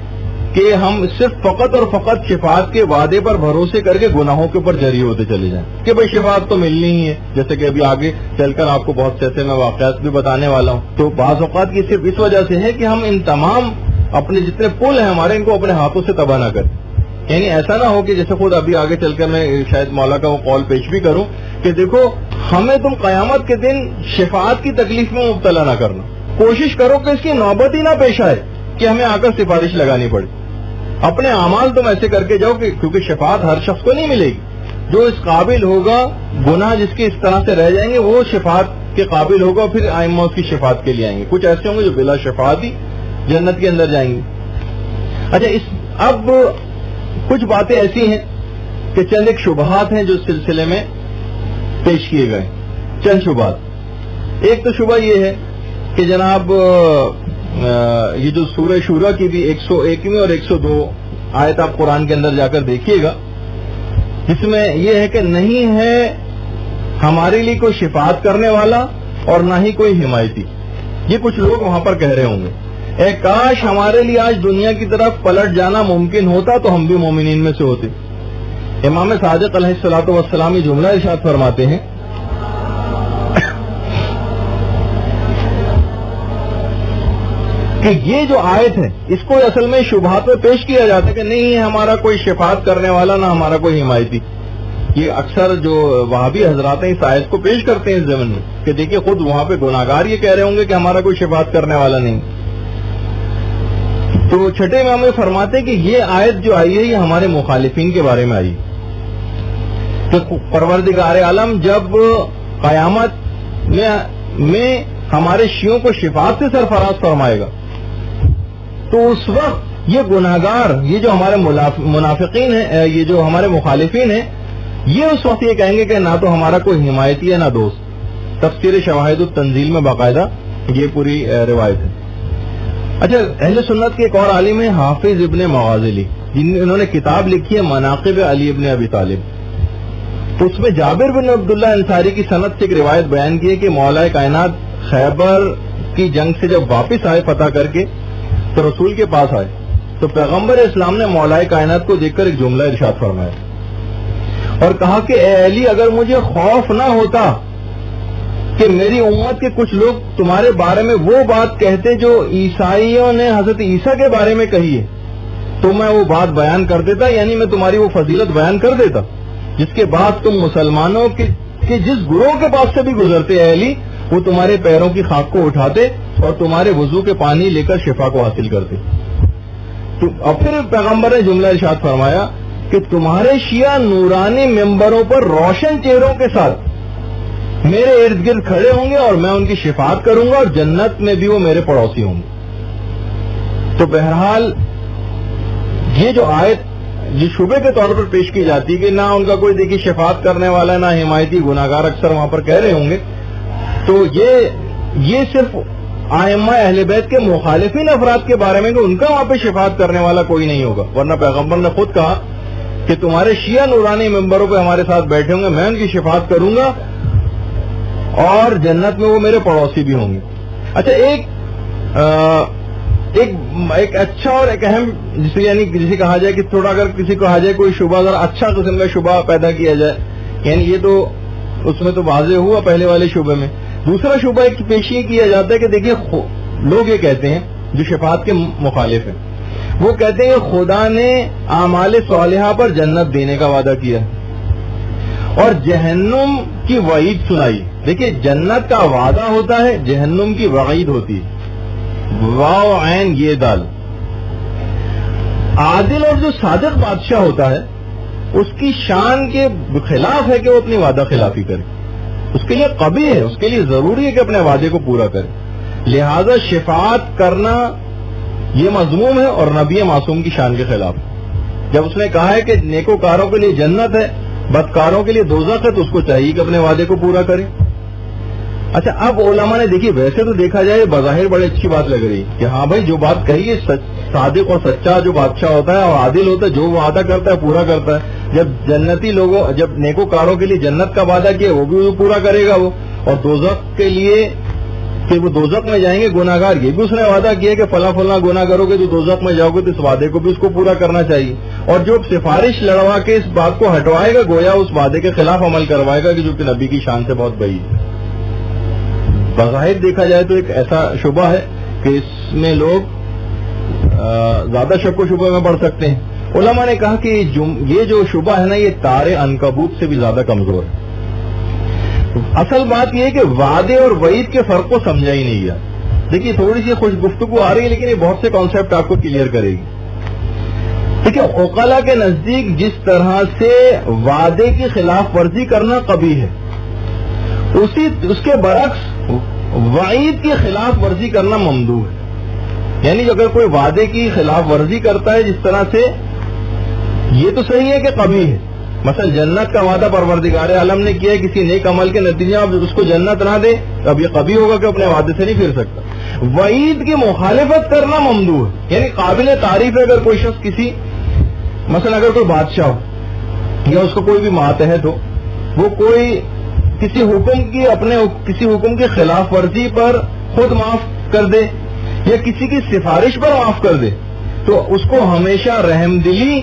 A: کہ ہم صرف فقط اور فقط شفاعت کے وعدے پر بھروسے کر کے گناہوں کے اوپر جری ہوتے چلے جائیں کہ بھئی شفاعت تو ملنی ہی ہے. جیسے کہ ابھی آگے چل کر آپ کو بہت سے ایسے میں واقعات بھی بتانے والا ہوں. تو بعض اوقات کی صرف اس وجہ سے ہے کہ ہم ان تمام اپنے جتنے پل ہیں ہمارے ان کو اپنے ہاتھوں سے تباہ نہ کریں. یعنی ایسا نہ ہو کہ جیسے خود ابھی آگے چل کر میں شاید مولا کا وہ قول پیش بھی کروں کہ دیکھو ہمیں تم قیامت کے دن شفاعت کی تکلیف میں مبتلا نہ کرنا. کوشش کرو کہ اس کی نوبت ہی نہ پیش آئے کہ ہمیں آ کر سفارش لگانی پڑے. اپنے اعمال تم ایسے کر کے جاؤ کہ کیونکہ شفاعت ہر شخص کو نہیں ملے گی. جو اس قابل ہوگا گناہ جس کے اس طرح سے رہ جائیں گے وہ شفاعت کے قابل ہوگا, پھر ائمہ اس کی شفاعت کے لیے آئیں گے. کچھ ایسے ہوں گے جو بلا شفاعت ہی جنت کے اندر جائیں گے. اچھا اب کچھ باتیں ایسی ہیں کہ چند ایک شبہات ہیں جو اس سلسلے میں پیش کیے گئے. چند شبہات. ایک تو شبہ یہ ہے کہ جناب یہ جو سورہ شورا کی بھی 101ویں اور 102 آیت آپ قرآن کے اندر جا کر دیکھیے گا, جس میں یہ ہے کہ نہیں ہے ہمارے لیے کوئی شفاعت کرنے والا اور نہ ہی کوئی حمایتی. یہ کچھ لوگ وہاں پر کہہ رہے ہوں گے اے کاش ہمارے لیے آج دنیا کی طرف پلٹ جانا ممکن ہوتا تو ہم بھی مومنین میں سے ہوتے. امام صادق علیہ الصلوۃ والسلام یہ جملہ ارشاد فرماتے ہیں کہ یہ جو آیت ہے اس کو اصل میں شبہات میں پیش کیا جاتا ہے کہ نہیں ہے ہمارا کوئی شفاعت کرنے والا نہ ہمارا کوئی حمایتی. یہ اکثر جو وہابی حضرات ہیں اس آیت کو پیش کرتے ہیں اس زمن میں کہ دیکھیے خود وہاں پہ گناہگار یہ کہہ رہے ہوں گے کہ ہمارا کوئی شفاعت کرنے والا نہیں. تو چھٹے امام فرماتے ہیں کہ یہ آیت جو آئی ہے یہ ہمارے مخالفین کے بارے میں آئی کہ پروردگار عالم جب قیامت میں ہمارے شیعوں کو شفاعت سے سرفراز فرمائے گا تو اس وقت یہ گناہگار یہ جو ہمارے منافقین ہیں یہ جو ہمارے مخالفین ہیں یہ اس وقت یہ کہیں گے کہ نہ تو ہمارا کوئی حمایتی ہے نہ دوست. تفسیر شواہد التنزیل میں باقاعدہ یہ پوری روایت ہے. اچھا اہل سنت کے ایک اور عالم ہیں حافظ ابن مغازلی, انہوں نے کتاب لکھی ہے مناقب علی ابن ابی طالب. تو اس میں جابر بن عبداللہ انصاری کی سند سے ایک روایت بیان کی ہے کہ مولا کائنات خیبر کی جنگ سے جب واپس آئے فتح کر کے تو رسول کے پاس آئے تو پیغمبر اسلام نے مولا کائنات کو دیکھ کر ایک جملہ ارشاد فرمایا اور کہا کہ اے علی اگر مجھے خوف نہ ہوتا کہ میری امت کے کچھ لوگ تمہارے بارے میں وہ بات کہتے جو عیسائیوں نے حضرت عیسیٰ کے بارے میں کہی ہے تو میں وہ بات بیان کر دیتا, یعنی میں تمہاری وہ فضیلت بیان کر دیتا جس کے بعد تم مسلمانوں کے جس گروہ کے پاس سے بھی گزرتے اے علی وہ تمہارے پیروں کی خاک کو اٹھاتے اور تمہارے وضو کے پانی لے کر شفا کو حاصل کرتے. تو اب پھر پیغمبر نے جملہ ارشاد فرمایا کہ تمہارے شیعہ نورانی ممبروں پر روشن چہروں کے ساتھ میرے ارد گرد کھڑے ہوں گے اور میں ان کی شفاعت کروں گا اور جنت میں بھی وہ میرے پڑوسی ہوں گے. تو بہرحال یہ جو آیت یہ شبے کے طور پر پیش کی جاتی کہ نہ ان کا کوئی دیکھی شفاعت کرنے والا نہ حمایتی گناہگار اکثر وہاں پر کہہ رہے ہوں گے, تو یہ صرف ائمہ اہل بیت کے مخالفین افراد کے بارے میں کہ ان کا وہاں پہ شفاعت کرنے والا کوئی نہیں ہوگا, ورنہ پیغمبر نے خود کہا کہ تمہارے شیعہ نورانی ممبروں پہ ہمارے ساتھ بیٹھے ہوں گے, میں ان کی شفاعت کروں گا اور جنت میں وہ میرے پڑوسی بھی ہوں گے. اچھا ایک اچھا اور ایک اہم جسے کہا جائے کہ تھوڑا اگر کسی کو کہا جائے کوئی شبہ ذرا اچھا قسم کا شبہ پیدا کیا جائے, یعنی یہ تو اس میں تو واضح ہوا پہلے والے شعبے میں. دوسرا شعبہ ایک پیش یہ کیا جاتا ہے کہ دیکھیے لوگ یہ کہتے ہیں جو شفاعت کے مخالف ہیں وہ کہتے ہیں کہ خدا نے اعمال صالحہ پر جنت دینے کا وعدہ کیا اور جہنم کی وعید سنائی. دیکھیے جنت کا وعدہ ہوتا ہے, جہنم کی وعید ہوتی ہے. واو عین یہ دال. عادل اور جو صادق بادشاہ ہوتا ہے اس کی شان کے خلاف ہے کہ وہ اپنی وعدہ خلافی کرے, اس کے لیے قبیح ہے, اس کے لیے ضروری ہے کہ اپنے وعدے کو پورا کرے. لہذا شفاعت کرنا یہ مذموم ہے اور نبی معصوم کی شان کے خلاف. جب اس نے کہا ہے کہ نیکوکاروں کے لیے جنت ہے, بدکاروں کے لیے دوزخ ہے, تو اس کو چاہیے کہ اپنے وعدے کو پورا کرے. اچھا اب علماء نے دیکھیے ویسے تو دیکھا جائے بظاہر بڑی اچھی بات لگ رہی کہ ہاں بھائی جو بات کہی ہے صادق اور سچا جو بادشاہ ہوتا ہے اور عادل ہوتا ہے, جو وعدہ کرتا ہے پورا کرتا ہے. جب جنتی لوگوں جب نیکوکاروں کے لیے جنت کا وعدہ کیا وہ بھی پورا کرے گا وہ, اور دوزخ کے لیے کہ وہ دوزخ میں جائیں گے گناہگار. یہ بھی اس نے وعدہ کیا کہ فلاں فلاں گناہ کرو گے تو دوزخ میں جاؤ گے, تو اس وعدے کو بھی اس کو پورا کرنا چاہیے. اور جو سفارش لڑوا کے اس بات کو ہٹوائے گا گویا اس وعدے کے خلاف عمل کروائے گا کہ جو کہ نبی کی شان سے بہت بعید ہے. بظاہر دیکھا جائے تو ایک ایسا شبہ ہے کہ اس میں لوگ زیادہ شک و شبہ میں پڑ سکتے ہیں. علماء نے کہا کہ یہ جو شبہ ہے نا یہ تار عنکبوت سے بھی زیادہ کمزور ہے. اصل بات یہ ہے کہ وعدے اور وعید کے فرق کو سمجھا ہی نہیں گیا. دیکھیے تھوڑی سی خوش گفتگو آ رہی ہے لیکن یہ بہت سے کانسیپٹ آپ کو کلیئر کرے گی. دیکھیے عقلاء کے نزدیک جس طرح سے وعدے کی خلاف ورزی کرنا قبیح ہے, اس کے برعکس وعید کی خلاف ورزی کرنا ممدوح ہے. یعنی اگر کوئی وعدے کی خلاف ورزی کرتا ہے جس طرح سے, یہ تو صحیح ہے کہ قبیح ہے. مثلا جنت کا وعدہ پروردگار عالم نے کیا ہے, کسی نیک عمل کے نتیجے میں اس کو جنت نہ دے اب یہ قبیح ہوگا کہ اپنے وعدے سے نہیں پھر سکتا. وعید کی مخالفت کرنا ممدوح ہے, یعنی قابل تعریف ہے. اگر کوئی شخص کسی مثلا اگر کوئی بادشاہ ہو یا اس کو کوئی بھی ماتحت ہو, وہ کوئی کسی حکم کی خلاف ورزی پر خود معاف کر دے یا کسی کی سفارش پر معاف کر دے, تو اس کو ہمیشہ رحم دلی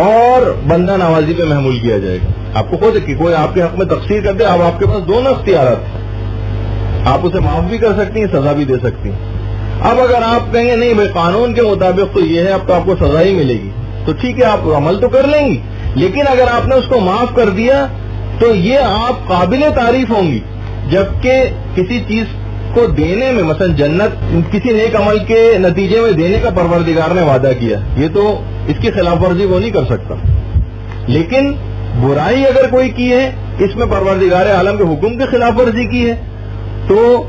A: اور بندہ نوازی پہ محمول کیا جائے گا. آپ کو خود کوئی آپ کے حق میں تقصیر کر دے, اب آپ کے پاس دونوں اختیارات ہیں, آپ اسے معاف بھی کر سکتی ہیں, سزا بھی دے سکتی ہیں. اب اگر آپ کہیں گے نہیں بھائی قانون کے مطابق تو یہ ہے, اب تو آپ کو سزا ہی ملے گی, تو ٹھیک ہے آپ عمل تو کر لیں گی, لیکن اگر آپ نے اس کو معاف کر دیا تو یہ آپ قابل تعریف ہوں گی. جبکہ کسی چیز کو دینے میں مثلا جنت کسی نیک عمل کے نتیجے میں دینے کا پروردگار نے وعدہ کیا, یہ تو اس کی خلاف ورزی وہ نہیں کر سکتا. لیکن برائی اگر کوئی کی ہے, اس میں پروردگار عالم کے حکم کی خلاف ورزی کی ہے, تو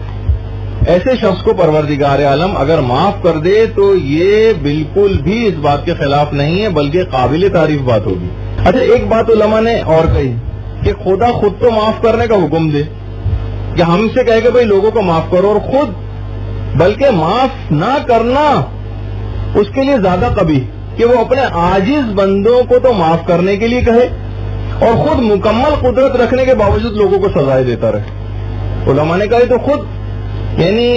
A: ایسے شخص کو پروردگار عالم اگر معاف کر دے تو یہ بالکل بھی اس بات کے خلاف نہیں ہے بلکہ قابل تعریف بات ہوگی. اچھا ایک بات علماء نے اور کہی کہ خدا خود تو معاف کرنے کا حکم دے, کہ ہم سے کہے کہ بھائی لوگوں کو معاف کرو, اور خود بلکہ معاف نہ کرنا اس کے لیے زیادہ قبیح کہ وہ اپنے عاجز بندوں کو تو معاف کرنے کے لیے کہے اور خود مکمل قدرت رکھنے کے باوجود لوگوں کو سزائیں دیتا رہے. علماء نے کہا تو خود یعنی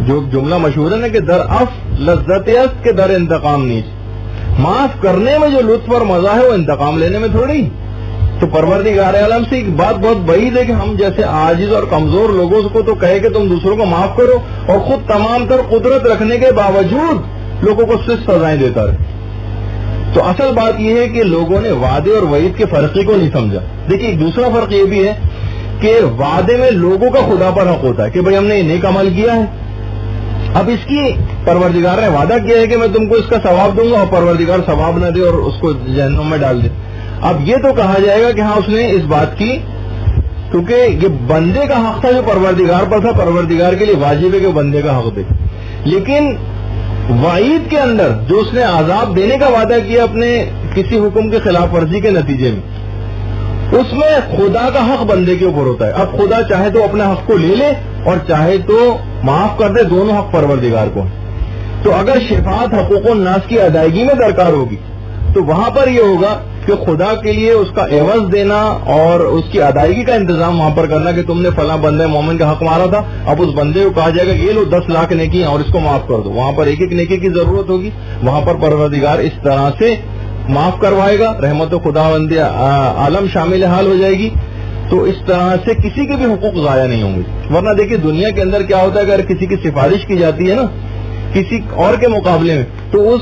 A: جو جملہ مشہور ہے نا کہ در اف لذت است کے در انتقام نیچ, معاف کرنے میں جو لطف اور مزہ ہے وہ انتقام لینے میں تھوڑی. تو پروردگار عالم سے ایک بات بہت بعید ہے کہ ہم جیسے عاجز اور کمزور لوگوں کو تو کہے کہ تم دوسروں کو معاف کرو اور خود تمام تر قدرت رکھنے کے باوجود لوگوں کو صرف سزائیں دیتا رہے. تو اصل بات یہ ہے کہ لوگوں نے وعدے اور وعید کے فرقی کو نہیں سمجھا. دیکھیے ایک دوسرا فرق یہ بھی ہے کہ وعدے میں لوگوں کا خدا پر حق ہوتا ہے کہ بھئی ہم نے یہ نیک عمل کیا ہے, اب اس کی پروردگار نے وعدہ کیا ہے کہ میں تم کو اس کا ثواب دوں گا, اور پروردگار ثواب نہ دے اور اس کو جہنم میں ڈال دے. اب یہ تو کہا جائے گا کہ ہاں اس نے اس بات کی, کیونکہ یہ بندے کا حق تھا جو پروردگار پر تھا, پروردگار کے لیے واجب ہے کہ بندے کا حق دے. لیکن وعید کے اندر جو اس نے عذاب دینے کا وعدہ کیا اپنے کسی حکم کی خلاف ورزی کے نتیجے میں, اس میں خدا کا حق بندے کے اوپر ہوتا ہے. اب خدا چاہے تو اپنے حق کو لے لے اور چاہے تو معاف کر دے, دونوں حق پروردگار کو. تو اگر شفاعت حقوق الناس کی ادائیگی میں درکار ہوگی تو وہاں پر یہ ہوگا کہ خدا کے لیے اس کا عوض دینا اور اس کی ادائیگی کا انتظام وہاں پر کرنا کہ تم نے فلاں بندے مومن کا حق مارا تھا, اب اس بندے کو کہا جائے گا یہ لو 10 لاکھ نیکی اور اس کو معاف کر دو. وہاں پر ایک ایک نیکی کی ضرورت ہوگی, وہاں پر پروردگار اس طرح سے معاف کروائے گا, رحمت و خدا بندے عالم شامل حال ہو جائے گی. تو اس طرح سے کسی کے بھی حقوق ضائع نہیں ہوں گے. ورنہ دیکھیے دنیا کے اندر کیا ہوتا ہے, اگر کسی کی سفارش کی جاتی ہے نا کسی اور کے مقابلے میں, تو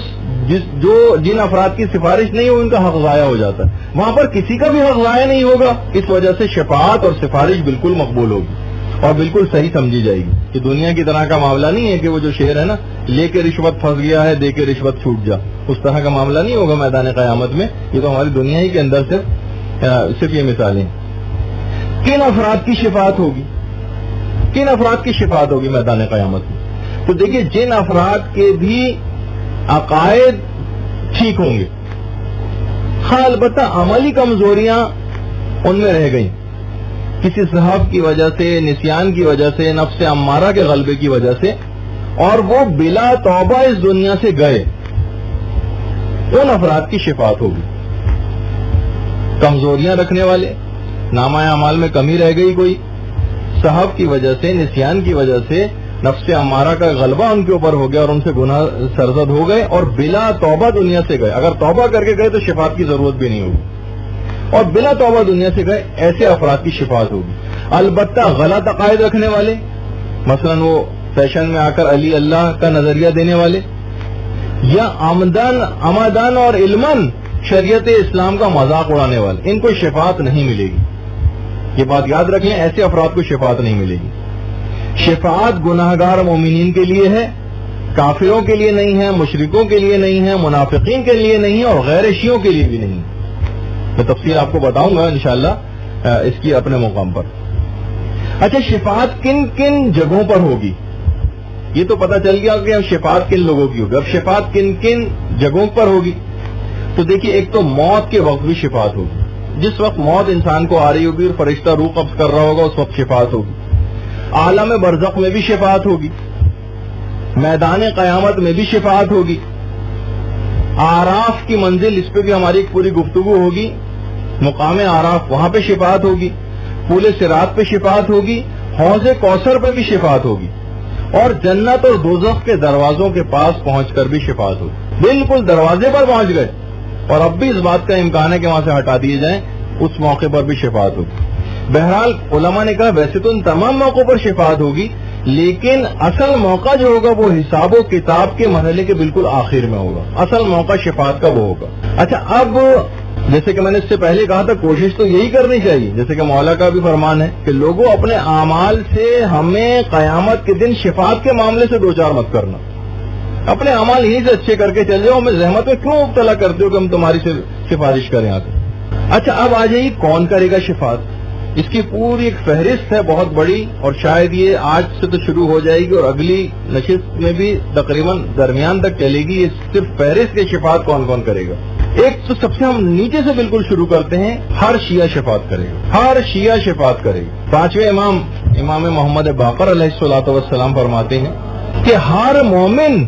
A: جن افراد کی سفارش نہیں ہو ان کا حق ضائع ہو جاتا ہے. وہاں پر کسی کا بھی حق ضائع نہیں ہوگا, اس وجہ سے شفاعت اور سفارش بالکل مقبول ہوگی اور بالکل صحیح سمجھی جائے گی. کہ دنیا کی طرح کا معاملہ نہیں ہے کہ وہ جو شعر ہے نا, لے کے رشوت پھنس گیا ہے دے کے رشوت چھوٹ جا, اس طرح کا معاملہ نہیں ہوگا میدان قیامت میں. یہ تو ہماری دنیا ہی کے اندر صرف یہ مثالیں. کن افراد کی شفاعت ہوگی, کن افراد کی شفاعت ہوگی میدان قیامت میں؟ تو دیکھیے جن افراد کے بھی عقائد ٹھیک ہوں گے, ہاں البتہ عملی کمزوریاں ان میں رہ گئیں کسی صحاب کی وجہ سے, نسیان کی وجہ سے, نفس امارہ کے غلبے کی وجہ سے, اور وہ بلا توبہ اس دنیا سے گئے, ان افراد کی شفاعت ہوگی. کمزوریاں رکھنے والے, نامہ اعمال میں کمی رہ گئی, کوئی صحب کی وجہ سے، نسیان کی وجہ سے نفس امارہ کا غلبہ ان کے اوپر ہو گیا اور ان سے گناہ سرزد ہو گئے اور بلا توبہ دنیا سے گئے. اگر توبہ کر کے گئے تو شفاعت کی ضرورت بھی نہیں ہوگی، اور بلا توبہ دنیا سے گئے ایسے افراد کی شفاعت ہوگی. البتہ غلط عقائد رکھنے والے، مثلا وہ فیشن میں آ کر علی اللہ کا نظریہ دینے والے، یا عمدان اور علماً شریعت اسلام کا مذاق اڑانے والے، ان کو شفاعت نہیں ملے گی. یہ بات یاد رکھ لیں، ایسے افراد کو شفاعت نہیں ملے گی. شفاعت گناہگار مومنین کے لیے ہے، کافروں کے لیے نہیں ہے، مشرکوں کے لیے نہیں ہے، منافقین کے لیے نہیں ہے، اور غیر شیعوں کے لیے بھی نہیں. میں تفصیل آپ کو بتاؤں گا انشاءاللہ اس کی اپنے مقام پر. اچھا، شفاعت کن کن جگہوں پر ہوگی؟ یہ تو پتہ چل گیا کہ اب شفاعت کن لوگوں کی ہوگی. اب شفاعت کن کن جگہوں پر ہوگی؟ تو دیکھیے، ایک تو موت کے وقت بھی شفاعت ہوگی. جس وقت موت انسان کو آ رہی ہوگی اور فرشتہ روح قبض کر رہا ہوگا، اس وقت شفاعت ہوگی. عالم برزخ میں بھی شفاعت ہوگی، میدان قیامت میں بھی شفاعت ہوگی. آراف کی منزل، اس پہ بھی ہماری ایک پوری گفتگو ہوگی. مقام آراف، وہاں پہ شفاعت ہوگی. پل صراط پہ شفاعت ہوگی. حوض کوثر پہ بھی شفاعت ہوگی. اور جنت اور دوزخ کے دروازوں کے پاس پہنچ کر بھی شفاعت ہوگی. بالکل دروازے پر پہنچ گئے اور اب بھی اس بات کا امکان ہے کہ وہاں سے ہٹا دیے جائیں، اس موقع پر بھی شفاعت ہوگی. بہرحال علماء نے کہا ویسے تو ان تمام موقعوں پر شفاعت ہوگی، لیکن اصل موقع جو ہوگا وہ حساب و کتاب کے مرحلے کے بالکل آخر میں ہوگا. اصل موقع شفاعت کا وہ ہوگا. اچھا، اب جیسے کہ میں نے اس سے پہلے کہا تھا، کوشش تو یہی کرنی چاہیے، جیسے کہ مولا کا بھی فرمان ہے کہ لوگوں اپنے اعمال سے ہمیں قیامت کے دن شفاعت کے معاملے سے دوچار مت کرنا. اپنے اعمال یہیں سے اچھے کر کے چل جاؤ، ہمیں زحمت میں کیوں مبتلا کرتے ہو کہ ہم تمہاری سفارش کریں آ کے. اچھا، اب آ جائیے کون کرے گا شفاعت. اس کی پوری ایک فہرست ہے بہت بڑی، اور شاید یہ آج سے تو شروع ہو جائے گی اور اگلی نشست میں بھی تقریباً درمیان تک چلے گی. یہ صرف فہرست کی شفاعت کون کون کرے گا. ایک تو سب سے ہم نیچے سے بالکل شروع کرتے ہیں، ہر شیعہ شفاعت کرے گا. ہر شیعہ شفاعت کرے گا. پانچویں امام محمد باقر علیہ الصلوۃ والسلام فرماتے ہیں کہ ہر مومن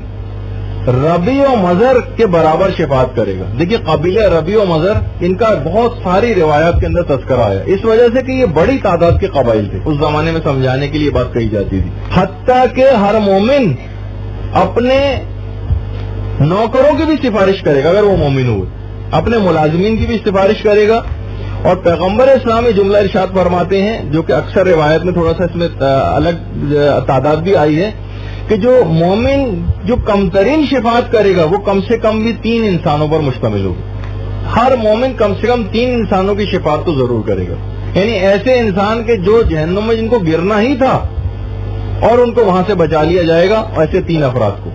A: ربیع و مضر کے برابر شفاعت کرے گا. دیکھیے، قبیلہ ربیع و مضر، ان کا بہت ساری روایات کے اندر تذکرہ آیا، اس وجہ سے کہ یہ بڑی تعداد کے قبائل تھے. اس زمانے میں سمجھانے کے لیے بات کہی جاتی تھی. حتیٰ کہ ہر مومن اپنے نوکروں کی بھی سفارش کرے گا اگر وہ مومن ہوئے، اپنے ملازمین کی بھی سفارش کرے گا. اور پیغمبر اسلام جملہ ارشاد فرماتے ہیں، جو کہ اکثر روایت میں تھوڑا سا اس میں الگ تعداد بھی آئی ہے، کہ جو مومن جو کم ترین شفاعت کرے گا وہ کم سے کم بھی 3 انسانوں پر مشتمل ہوگا. ہر مومن کم سے کم 3 انسانوں کی شفاعت تو ضرور کرے گا. یعنی ایسے انسان کے جو جہنم میں جن کو گرنا ہی تھا اور ان کو وہاں سے بچا لیا جائے گا، ایسے 3 افراد کو.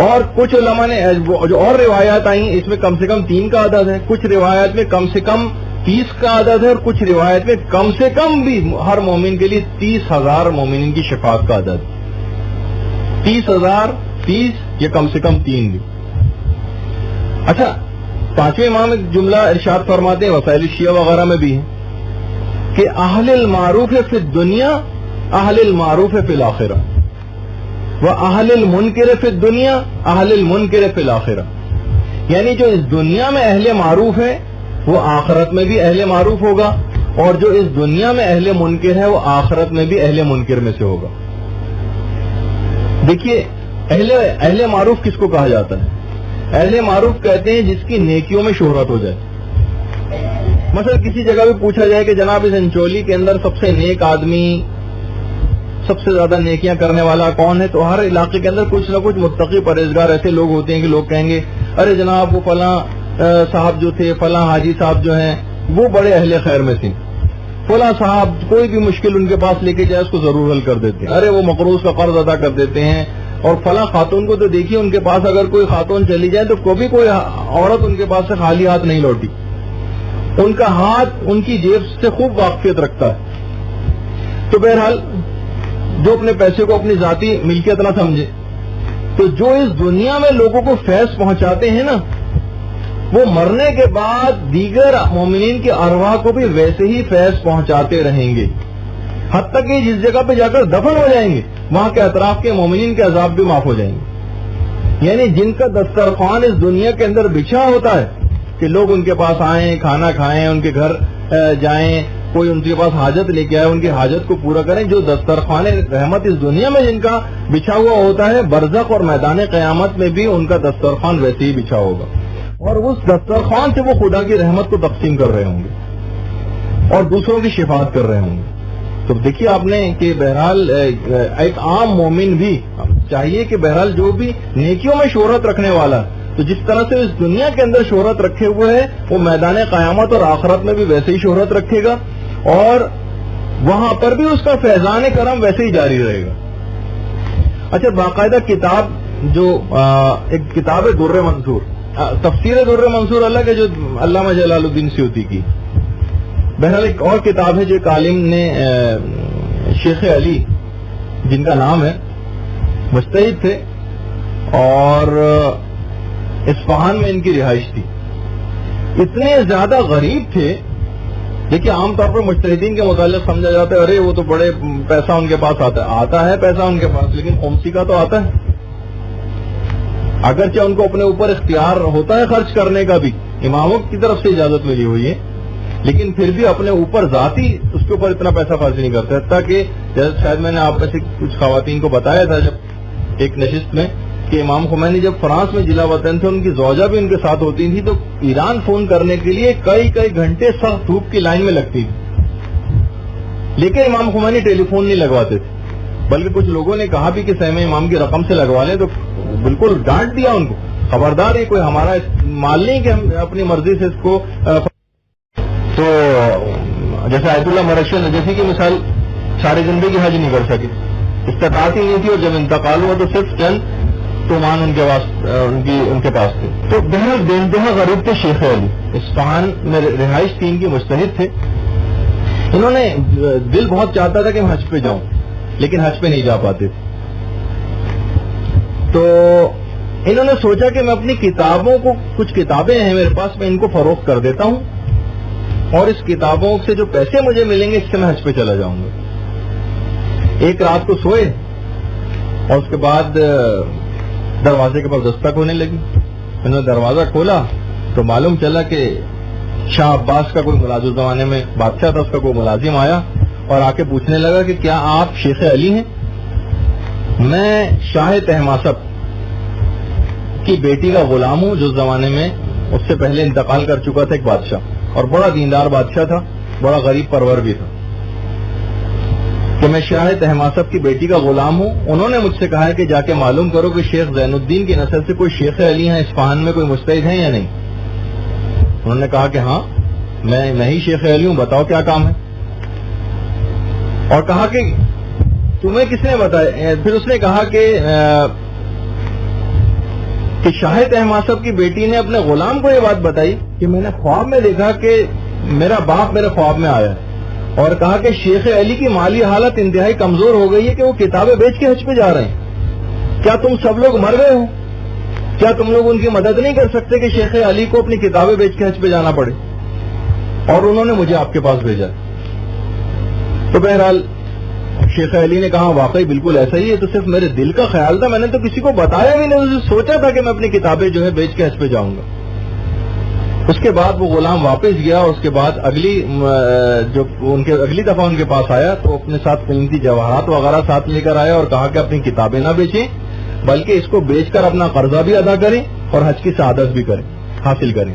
A: اور کچھ علماء نے جو اور روایات آئیں اس میں کم سے کم 3 کا عدد ہے، کچھ روایات میں کم سے کم 30 کا عدد ہے، اور کچھ روایت میں کم سے کم بھی ہر مومن کے لیے 30,000 مومنین کی شفاعت کا عدد. 30,000، 30 یا کم سے کم 3 بھی. اچھا، پانچویں امام ایک جملہ ارشاد فرماتے ہیں، وسائل شیعہ وغیرہ میں بھی ہے، کہ اہل المعروف فی الدنیا اہل المعروف فی الآخرہ واہل المنکر فی الدنیا اہل المنکر فی الآخرہ. یعنی جو اس دنیا میں اہل معروف ہے وہ آخرت میں بھی اہل معروف ہوگا، اور جو اس دنیا میں اہل منکر ہے وہ آخرت میں بھی اہل منکر میں سے ہوگا. دیکھیے، اہل معروف کس کو کہا جاتا ہے؟ اہل معروف کہتے ہیں جس کی نیکیوں میں شہرت ہو جائے. مثلا کسی جگہ بھی پوچھا جائے کہ جناب اس انچولی کے اندر سب سے نیک آدمی، سب سے زیادہ نیکیاں کرنے والا کون ہے، تو ہر علاقے کے اندر کچھ نہ کچھ متقی پرہیزگار ایسے لوگ ہوتے ہیں کہ لوگ کہیں گے ارے جناب وہ فلاں صاحب جو تھے، فلاں حاجی صاحب جو ہیں وہ بڑے اہل خیر میں تھے، فلاں صاحب کوئی بھی مشکل ان کے پاس لے کے جائے اس کو ضرور حل کر دیتے ہیں، ارے وہ مقروض کا قرض ادا کر دیتے ہیں. اور فلاں خاتون کو تو دیکھیے، ان کے پاس اگر کوئی خاتون چلی جائے تو کبھی کوئی عورت ان کے پاس سے خالی ہاتھ نہیں لوٹی، ان کا ہاتھ ان کی جیب سے خوب واقفیت رکھتا ہے. تو بہرحال جو اپنے پیسے کو اپنی ذاتی ملکیت نہ سمجھے، تو جو اس دنیا میں لوگوں کو فیض پہنچاتے ہیں نا، وہ مرنے کے بعد دیگر مومنین کے ارواح کو بھی ویسے ہی فیض پہنچاتے رہیں گے، حتیٰ کہ جس جگہ پہ جا کر دفن ہو جائیں گے وہاں کے اطراف کے مومنین کے عذاب بھی معاف ہو جائیں گے. یعنی جن کا دسترخوان اس دنیا کے اندر بچھا ہوتا ہے کہ لوگ ان کے پاس آئیں، کھانا کھائیں، ان کے گھر جائیں، کوئی ان کے پاس حاجت لے کے آئے ان کی حاجت کو پورا کریں. جو دسترخوان رحمت اس دنیا میں جن کا بچھا ہوا ہوتا ہے برزخ اور میدان قیامت میں بھی ان کا دسترخوان ویسے ہی بچھا ہوگا, اور اس دسترخوان سے وہ خدا کی رحمت کو تقسیم کر رہے ہوں گے اور دوسروں کی شفاعت کر رہے ہوں گے. تو دیکھیے آپ نے کہ بہرحال ایک عام مومن بھی چاہیے کہ بہرحال جو بھی نیکیوں میں شہرت رکھنے والا, تو جس طرح سے اس دنیا کے اندر شہرت رکھے ہوئے ہے وہ میدان قیامت اور آخرت میں بھی ویسے ہی شہرت رکھے گا, اور وہاں پر بھی اس کا فیضان کرم ویسے ہی جاری رہے گا. اچھا, باقاعدہ کتاب جو ایک کتاب ہے در منصور, تفسیر در منصور الگ ہے جو علامہ جلال الدین سیوطی کی. بہرحال ایک اور کتاب ہے جو ایک عالم نے شیخ علی جن کا نام ہے, مجتہد تھے اور اصفہان میں ان کی رہائش تھی. اتنے زیادہ غریب تھے. دیکھیے عام طور پر مجتہدین کے متعلق سمجھا جاتا ہے ارے وہ تو بڑے پیسہ ان کے پاس آتا ہے پیسہ ان کے پاس, لیکن خمسی کا تو آتا ہے. اگرچہ ان کو اپنے اوپر اختیار ہوتا ہے خرچ کرنے کا بھی, اماموں کی طرف سے اجازت ملی ہوئی ہے, لیکن پھر بھی اپنے اوپر ذاتی اس کے اوپر اتنا پیسہ خرچ نہیں کرتے. حتیٰ کہ شاید میں نے آپ میں سے کچھ خواتین کو بتایا تھا جب ایک نشست میں کہ امام خمینی جب فرانس میں جلا وطن تھے, ان کی زوجہ بھی ان کے ساتھ ہوتی تھی, تو ایران فون کرنے کے لیے کئی گھنٹے سخت دھوپ کی لائن میں لگتی تھی, لیکن امام خمینی ٹیلی فون نہیں لگواتے تھے. بلکہ کچھ لوگوں نے کہا بھی کہ سیم امام کی رقم سے لگوا لیں, تو بالکل ڈانٹ دیا ان کو, خبردار یہ کوئی ہمارا مال نہیں کہ ہم اپنی مرضی سے اس کو. تو جیسے آیت اللہ مرشد نجفی کی مثال ساری زندگی حج نہیں کر سکے, استطاعت ہی نہیں تھی, اور جب انتقال ہوا تو صرف چند تومان ان کے پاس تھے. تو بہرحال بے انتہا غریب تھے شیخ علی, اصفہان میں رہائش تھی ان کی, مجتہد تھے. انہوں نے دل بہت چاہتا تھا کہ میں حج پہ جاؤں, لیکن حج پہ نہیں جا پاتے تھے. تو انہوں نے سوچا کہ میں اپنی کتابوں کو, کچھ کتابیں ہیں میرے پاس, میں ان کو فروخت کر دیتا ہوں, اور اس کتابوں سے جو پیسے مجھے ملیں گے اس سے میں حج پہ چلا جاؤں گا. ایک رات کو سوئے اور اس کے بعد دروازے کے پاس دستک ہونے لگی. انہوں نے دروازہ کھولا تو معلوم چلا کہ شاہ عباس کا کوئی ملازم, زمانے میں بادشاہ تھا, اس کا کوئی ملازم آیا اور آ کے پوچھنے لگا کہ کیا آپ شیخ علی ہیں؟ میں شاہ طہماسپ کی بیٹی کا غلام ہوں, جو زمانے میں اس سے پہلے انتقال کر چکا تھا ایک بادشاہ, اور بڑا دیندار بادشاہ تھا, بڑا غریب پرور بھی تھا. کہ میں شاہ طہماسپ کی بیٹی کا غلام ہوں. انہوں نے مجھ سے کہا ہے کہ جا کے معلوم کرو کہ شیخ زین الدین کی نسل سے کوئی شیخ علی ہیں اصفہان میں, کوئی مجتہد ہیں یا نہیں. انہوں نے کہا کہ ہاں میں ہی شیخ علی ہوں, بتاؤ کیا کام ہے. اور کہا کہ تمہیں کس نے بتایا؟ پھر اس نے کہا کہ شاہ طہماسپ کی بیٹی نے اپنے غلام کو یہ بات بتائی کہ میں نے خواب میں دیکھا کہ میرا باپ میرے خواب میں آیا اور کہا کہ شیخ علی کی مالی حالت انتہائی کمزور ہو گئی ہے کہ وہ کتابیں بیچ کے حج پہ جا رہے ہیں. کیا تم سب لوگ مر گئے ہو؟ کیا تم لوگ ان کی مدد نہیں کر سکتے کہ شیخ علی کو اپنی کتابیں بیچ کے حج پہ جانا پڑے؟ اور انہوں نے مجھے آپ کے پاس بھیجا. تو بہرحال شیخ علی نے کہا واقعی بالکل ایسا ہی ہے, تو صرف میرے دل کا خیال تھا, میں نے تو کسی کو بتایا بھی نہیں, سوچا تھا کہ میں اپنی کتابیں جو ہے بیچ کے حج پہ جاؤں گا. اس کے بعد وہ غلام واپس گیا, اور اس کے بعد اگلی دفعہ ان کے پاس آیا تو اپنے ساتھ قیمتی جواہرات وغیرہ ساتھ لے کر آیا اور کہا کہ اپنی کتابیں نہ بیچیں, بلکہ اس کو بیچ کر اپنا قرضہ بھی ادا کریں اور حج کی سعادت بھی حاصل کریں.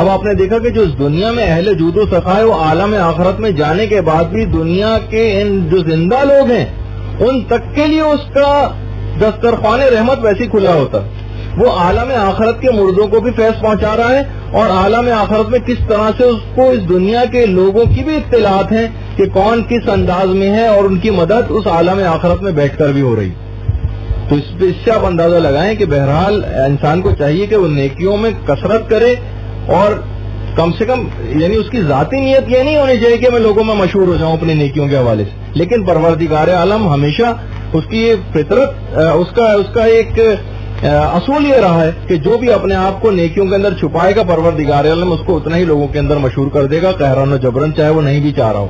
A: اب آپ نے دیکھا کہ جو اس دنیا میں اہل جود و سخا ہے, وہ عالم آخرت میں جانے کے بعد بھی دنیا کے ان جو زندہ لوگ ہیں ان تک کے لیے اس کا دسترخوان رحمت ویسے کھلا ہوتا. وہ عالم آخرت کے مردوں کو بھی فیض پہنچا رہا ہے, اور عالم آخرت میں کس طرح سے اس کو اس دنیا کے لوگوں کی بھی اطلاعات ہیں کہ کون کس انداز میں ہے, اور ان کی مدد اس عالم آخرت میں بیٹھ کر بھی ہو رہی. تو اس سے آپ اندازہ لگائیں کہ بہرحال انسان کو چاہیے کہ وہ نیکیوں میں کثرت کرے, اور کم سے کم یعنی اس کی ذاتی نیت یہ نہیں ہونی چاہیے کہ میں لوگوں میں مشہور ہو جاؤں اپنی نیکیوں کے حوالے سے, لیکن پروردگار عالم ہمیشہ اس کی یہ فطرت اس کا ایک اصول یہ رہا ہے کہ جو بھی اپنے آپ کو نیکیوں کے اندر چھپائے گا پروردگار عالم اس کو اتنا ہی لوگوں کے اندر مشہور کر دے گا, قہرن و جبرن, چاہے وہ نہیں بھی چاہ رہا ہو.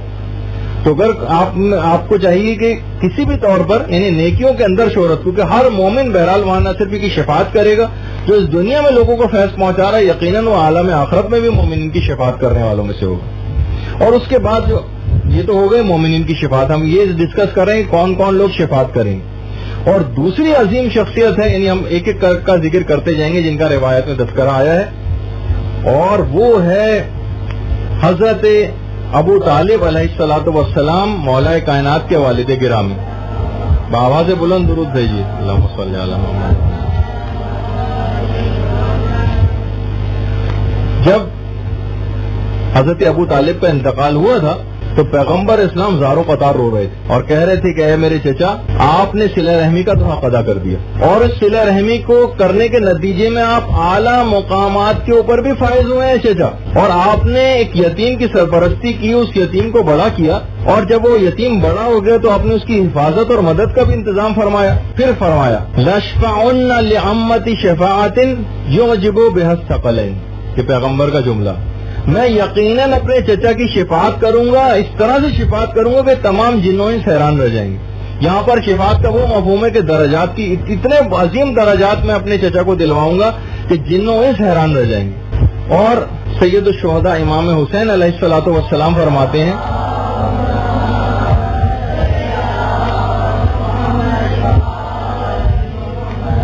A: تو اگر آپ کو چاہیے کہ کسی بھی طور پر یعنی نیکیوں کے اندر شہرت, کیونکہ ہر مومن بہرحال وہاں نہ صرف کی شفاعت کرے گا, جو اس دنیا میں لوگوں کو فیض پہنچا رہا ہے یقیناً وہ عالم آخرت میں بھی مومنین کی شفاعت کرنے والوں میں سے ہوگا. اور اس کے بعد جو یہ تو ہو گئے مومنین کی شفاعت. ہم یہ ڈسکس کر رہے ہیں کون کون لوگ شفاعت کریں گے. اور دوسری عظیم شخصیت ہے, یعنی ہم ایک ایک کا ذکر کرتے جائیں گے جن کا روایت میں تذکرہ آیا ہے, اور وہ ہے حضرت ابو طالب علیہ الصلوۃ والسلام, مولا کائنات کے والد گرامی. بآواز بلند درود بھیجیے. اللہم صلی علی محمد. جب حضرت ابو طالب کا انتقال ہوا تھا تو پیغمبر اسلام زارو قطار رو رہے تھے اور کہہ رہے تھے کہ اے میرے چچا, آپ نے صلہ رحمی کا تو حق ادا کر دیا, اور اس صلہ رحمی کو کرنے کے نتیجے میں آپ اعلیٰ مقامات کے اوپر بھی فائز ہوئے ہیں چچا, اور آپ نے ایک یتیم کی سرپرستی کی, اس یتیم کو بڑا کیا, اور جب وہ یتیم بڑا ہو گیا تو آپ نے اس کی حفاظت اور مدد کا بھی انتظام فرمایا. پھر فرمایا لَشْفَعُنَّ لِعَمَّتِ شَفَاعَةٍ يُعْجِبُ بِهَا الثَّقَلَيْنِ, کہ پیغمبر کا جملہ, میں یقیناً اپنے چچا کی شفاعت کروں گا, اس طرح سے شفاعت کروں گا کہ تمام جنوں سے حیران رہ جائیں گے. یہاں پر شفاعت کا وہ مفہوم ہے کہ درجات کی اتنے عظیم درجات میں اپنے چچا کو دلواؤں گا کہ جنوں سے حیران رہ جائیں گے. اور سید الشہداء امام حسین علیہ الصلوۃ والسلام فرماتے ہیں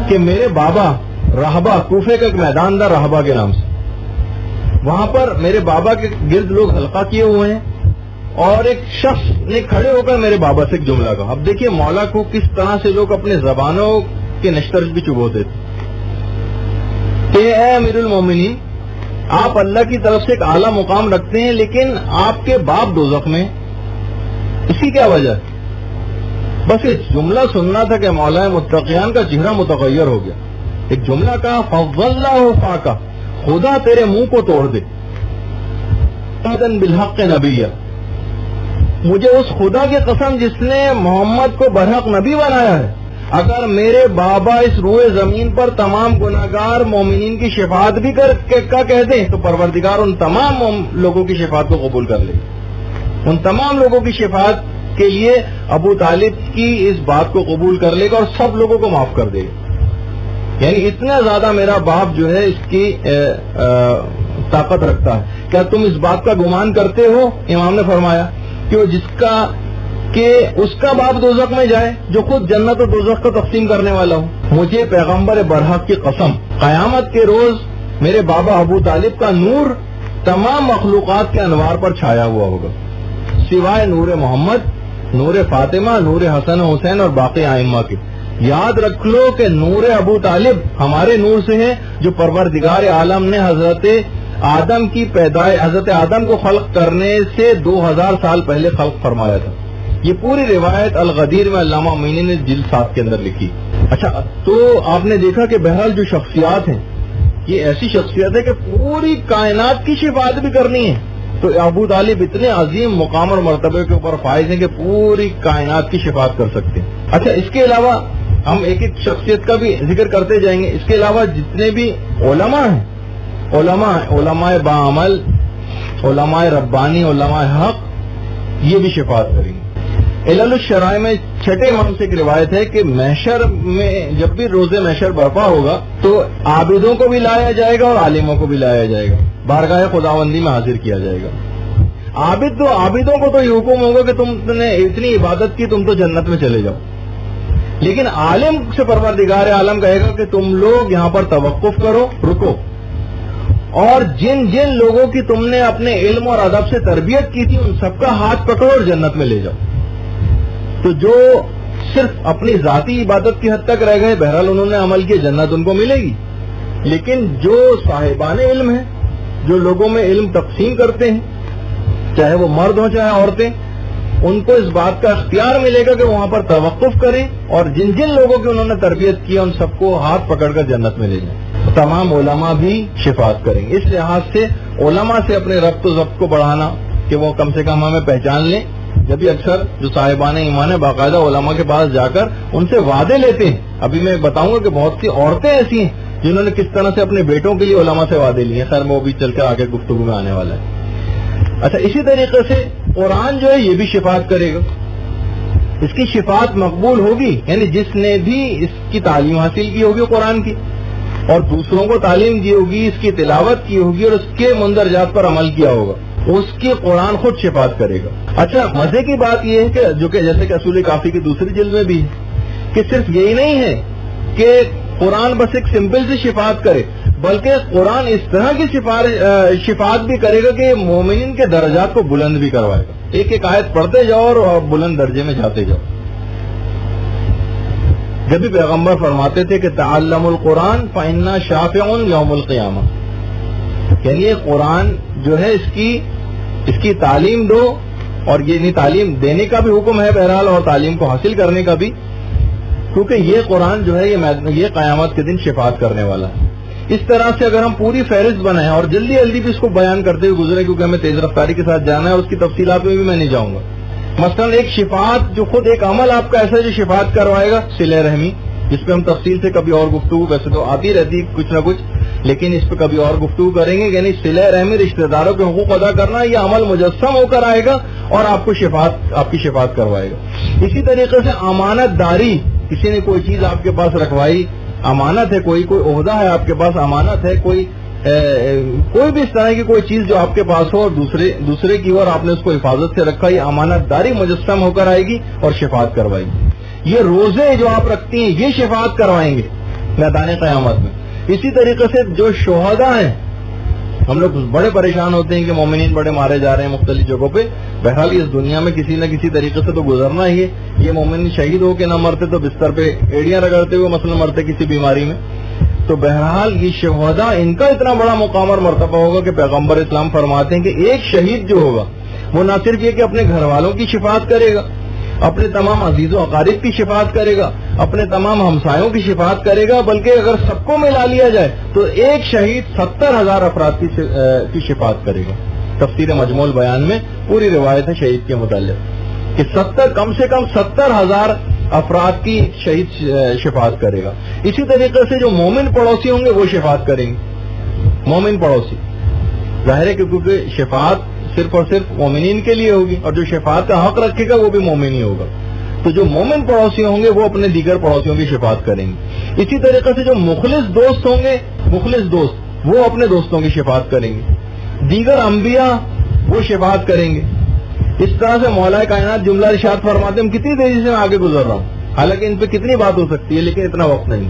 A: کہ میرے بابا رہبہ, کوفے کا ایک میدان تھا رہبہ کے نام سے, وہاں پر میرے بابا کے گرد لوگ حلقہ کیے ہوئے ہیں, اور ایک شخص نے کھڑے ہو کر میرے بابا سے ایک جملہ کہا. اب دیکھیے مولا کو کس طرح سے لوگ اپنے زبانوں کے نشتر بھی چبوتے تھے کہ اے امیر المومنین, آپ اللہ کی طرف سے ایک اعلیٰ مقام رکھتے ہیں لیکن آپ کے باپ دوزخ میں, اس کی کیا وجہ ہے؟ بس ایک جملہ سننا تھا کہ مولا متقیان کا چہرہ متغیر ہو گیا. ایک جملہ کہا فَضَلَّهُ فَاقَ, خدا تیرے منہ کو توڑ دے, بالحق نبی, مجھے اس خدا کی قسم جس نے محمد کو برحق نبی بنایا ہے, اگر میرے بابا اس روئے زمین پر تمام گناہگار مومنین کی شفاعت بھی کہہ دیں تو پروردگار ان تمام لوگوں کی شفاعت کو قبول کر لے. ان تمام لوگوں کی شفاعت کے لیے ابو طالب کی اس بات کو قبول کر لے گا اور سب لوگوں کو معاف کر دے گا. یعنی اتنا زیادہ میرا باپ جو ہے اس کی طاقت رکھتا ہے. کیا تم اس بات کا گمان کرتے ہو؟ امام نے فرمایا کہ وہ اس کا باپ دوزخ میں جائے جو خود جنت و دوزخ کو تقسیم کرنے والا ہو. مجھے پیغمبر برحق کی قسم, قیامت کے روز میرے بابا ابو طالب کا نور تمام مخلوقات کے انوار پر چھایا ہوا ہوگا سوائے نور محمد, نور فاطمہ, نور حسن و حسین اور باقی ائمہ کے. یاد رکھ لو کہ نور ابو طالب ہمارے نور سے ہے جو پروردگار عالم نے حضرت آدم کی پیدائش, حضرت آدم کو خلق کرنے سے 2000 سال پہلے خلق فرمایا تھا. یہ پوری روایت الغدیر میں علامہ امینی نے جلد 7 کے اندر لکھی. اچھا, تو آپ نے دیکھا کہ بہرحال جو شخصیات ہیں یہ ایسی شخصیت ہے کہ پوری کائنات کی شفاعت بھی کرنی ہے. تو ابو طالب اتنے عظیم مقام اور مرتبے کے اوپر فائز ہیں کہ پوری کائنات کی شفاعت کر سکتے ہیں. اچھا, اس کے علاوہ ہم ایک ایک شخصیت کا بھی ذکر کرتے جائیں گے. اس کے علاوہ جتنے بھی علماء ہیں, علماء باعمل, علماء ربانی, علماء حق, یہ بھی شفاعت کریں گے. علل الشرائع میں 6 امام سے ایک روایت ہے کہ محشر میں جب بھی روز محشر برپا ہوگا تو عابدوں کو بھی لایا جائے گا اور عالموں کو بھی لایا جائے گا, بارگاہ خداوندی میں حاضر کیا جائے گا. عابدوں کو تو یہ حکم ہوگا کہ تم نے اتنی عبادت کی, تم تو جنت میں چلے جاؤ. لیکن عالم سے پروردگار عالم کہے گا کہ تم لوگ یہاں پر توقف کرو, رکو, اور جن جن لوگوں کی تم نے اپنے علم اور ادب سے تربیت کی تھی ان سب کا ہاتھ پکڑو اور جنت میں لے جاؤ. تو جو صرف اپنی ذاتی عبادت کی حد تک رہ گئے, بہرحال انہوں نے عمل کی, جنت ان کو ملے گی. لیکن جو صاحبان علم ہیں, جو لوگوں میں علم تقسیم کرتے ہیں, چاہے وہ مرد ہوں چاہے عورتیں, ان کو اس بات کا اختیار ملے گا کہ وہاں پر توقف کریں اور جن جن لوگوں کی انہوں نے تربیت کی ان سب کو ہاتھ پکڑ کر جنت میں لے جائیں. تمام علماء بھی شفاعت کریں گے. اس لحاظ سے علماء سے اپنے ربط و ضبط کو بڑھانا کہ وہ کم سے کم ہمیں پہچان لیں. جبھی اکثر جو صاحبان ایمان باقاعدہ علماء کے پاس جا کر ان سے وعدے لیتے ہیں. ابھی میں بتاؤں گا کہ بہت سی عورتیں ایسی ہیں جنہوں نے کس طرح سے اپنے بیٹوں کے لیے علماء سے وعدے لیے. خیر میں وہ بھی چل کر آگے گفتگو میں آنے والا ہے. اچھا, اسی طریقے سے قرآن جو ہے یہ بھی شفاعت کرے گا. اس کی شفاعت مقبول ہوگی, یعنی جس نے بھی اس کی تعلیم حاصل کی ہوگی قرآن کی اور دوسروں کو تعلیم دی ہوگی, اس کی تلاوت کی ہوگی اور اس کے مندرجات پر عمل کیا ہوگا, اس کی قرآن خود شفاعت کرے گا. اچھا مزے کی بات یہ ہے کہ جو کہ جیسے کہ اصول کافی کی دوسری جلد میں بھی ہے کہ صرف یہی نہیں ہے کہ قرآن بس ایک سمپل سی شفاعت کرے، بلکہ قرآن اس طرح کی شفاعت بھی کرے گا کہ مومنین کے درجات کو بلند بھی کروائے گا. ایک ایک آیت پڑھتے جاؤ اور بلند درجے میں جاتے جاؤ. جب بھی پیغمبر فرماتے تھے کہ تعلم القرآن فإنا شافع یوم القیامہ، یعنی یہ قرآن جو ہے اس کی تعلیم دو، اور یہ نہیں تعلیم دینے کا بھی حکم ہے بہرحال، اور تعلیم کو حاصل کرنے کا بھی، کیونکہ یہ قرآن جو ہے یہ قیامت کے دن شفاعت کرنے والا ہے. اس طرح سے اگر ہم پوری فہرست بنائیں اور جلدی جلدی بھی اس کو بیان کرتے ہوئے گزرے، کیونکہ ہمیں تیز رفتاری کے ساتھ جانا ہے، اس کی تفصیلات میں بھی میں نہیں جاؤں گا. مثلا ایک شفاعت جو خود ایک عمل آپ کا ایسا جو شفاعت کروائے گا، صلہ رحمی، جس پہ ہم تفصیل سے کبھی اور گفتگو، ویسے تو آتی رہتی کچھ نہ کچھ، لیکن اس پہ کبھی اور گفتگو کریں گے. یعنی صلہ رحمی، رشتہ داروں کے حقوق ادا کرنا، یہ عمل مجسم ہو کر آئے گا اور آپ کی شفاعت کروائے گا. اسی طریقے سے امانت داری، کسی نے کوئی چیز آپ کے پاس رکھوائی، امانت ہے، کوئی عہدہ ہے آپ کے پاس، امانت ہے، کوئی بھی اس طرح کی کوئی چیز جو آپ کے پاس ہو اور دوسرے کی اور آپ نے اس کو حفاظت سے رکھا، یہ امانت داری مجسم ہو کر آئے گی اور شفاعت کروائے گی. یہ روزے جو آپ رکھتی ہیں، یہ شفاعت کروائیں گے میدان قیامت میں. اسی طریقے سے جو شہداء ہیں، ہم لوگ بڑے پریشان ہوتے ہیں کہ مومنین بڑے مارے جا رہے ہیں مختلف جگہوں پہ. بہرحال اس دنیا میں کسی نہ کسی طریقے سے تو گزرنا ہی ہے. یہ مومن شہید ہو کے نہ مرتے تو بستر پہ ایڑیاں رگڑتے ہوئے مثلا مرتے کسی بیماری میں. تو بہرحال یہ شہداء، ان کا اتنا بڑا مقام اور مرتبہ ہوگا کہ پیغمبر اسلام فرماتے ہیں کہ ایک شہید جو ہوگا وہ نہ صرف یہ کہ اپنے گھر والوں کی شفاعت کرے گا، اپنے تمام عزیز و اقارب کی شفاعت کرے گا، اپنے تمام ہمسایوں کی شفاعت کرے گا، بلکہ اگر سب کو ملا لیا جائے تو ایک شہید 70,000 افراد کی شفاعت کرے گا. تفسیر مجموع البیان میں پوری روایت ہے شہید کے متعلق کہ کم سے کم 70,000 افراد کی شہید شفاعت کرے گا. اسی طریقے سے جو مومن پڑوسی ہوں گے وہ شفاعت کریں گے. مومن پڑوسی ظاہر ہے کہ کیونکہ شفاعت صرف اور صرف مومنین کے لیے ہوگی، اور جو شفاعت کا حق رکھے گا وہ بھی مومن ہی ہوگا. تو جو مومن پڑوسی ہوں گے وہ اپنے دیگر پڑوسیوں کی شفاعت کریں گے. اسی طریقے سے جو مخلص دوست ہوں گے، مخلص دوست، وہ اپنے دوستوں کی شفاعت کریں گے. دیگر انبیاء وہ شفاعت کریں گے. اس طرح سے مولا کائنات جملہ ارشاد فرماتے ہیں. ہم کتنی تیزی سے آگے گزر رہا ہوں، حالانکہ ان پہ کتنی بات ہو سکتی ہے لیکن اتنا وقت نہیں.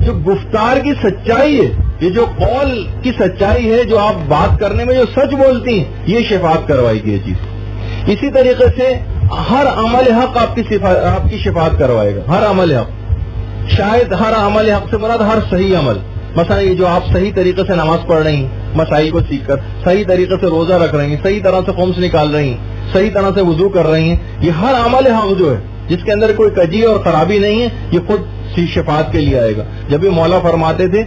A: جو گفتار کی سچائی ہے، یہ جو قول کی سچائی ہے، جو آپ بات کرنے میں جو سچ بولتی ہیں، یہ شفاعت کروائے گی یہ چیز. اسی طریقے سے ہر عمل حق آپ کی شفاعت کروائے گا. ہر عمل حق، شاید ہر عمل حق سے مراد ہر صحیح عمل. مثلا یہ جو آپ صحیح طریقے سے نماز پڑھ رہی ہیں مسائل کو سیکھ کر، صحیح طریقے سے روزہ رکھ رہی ہیں، صحیح طرح سے خمس نکال رہی ہیں، صحیح طرح سے وضو کر رہی ہیں، یہ ہر عمل حق جو ہے جس کے اندر کوئی کجی اور خرابی نہیں ہے، یہ خود شفاعت کے لیے آئے گا. جب بھی مولا فرماتے تھے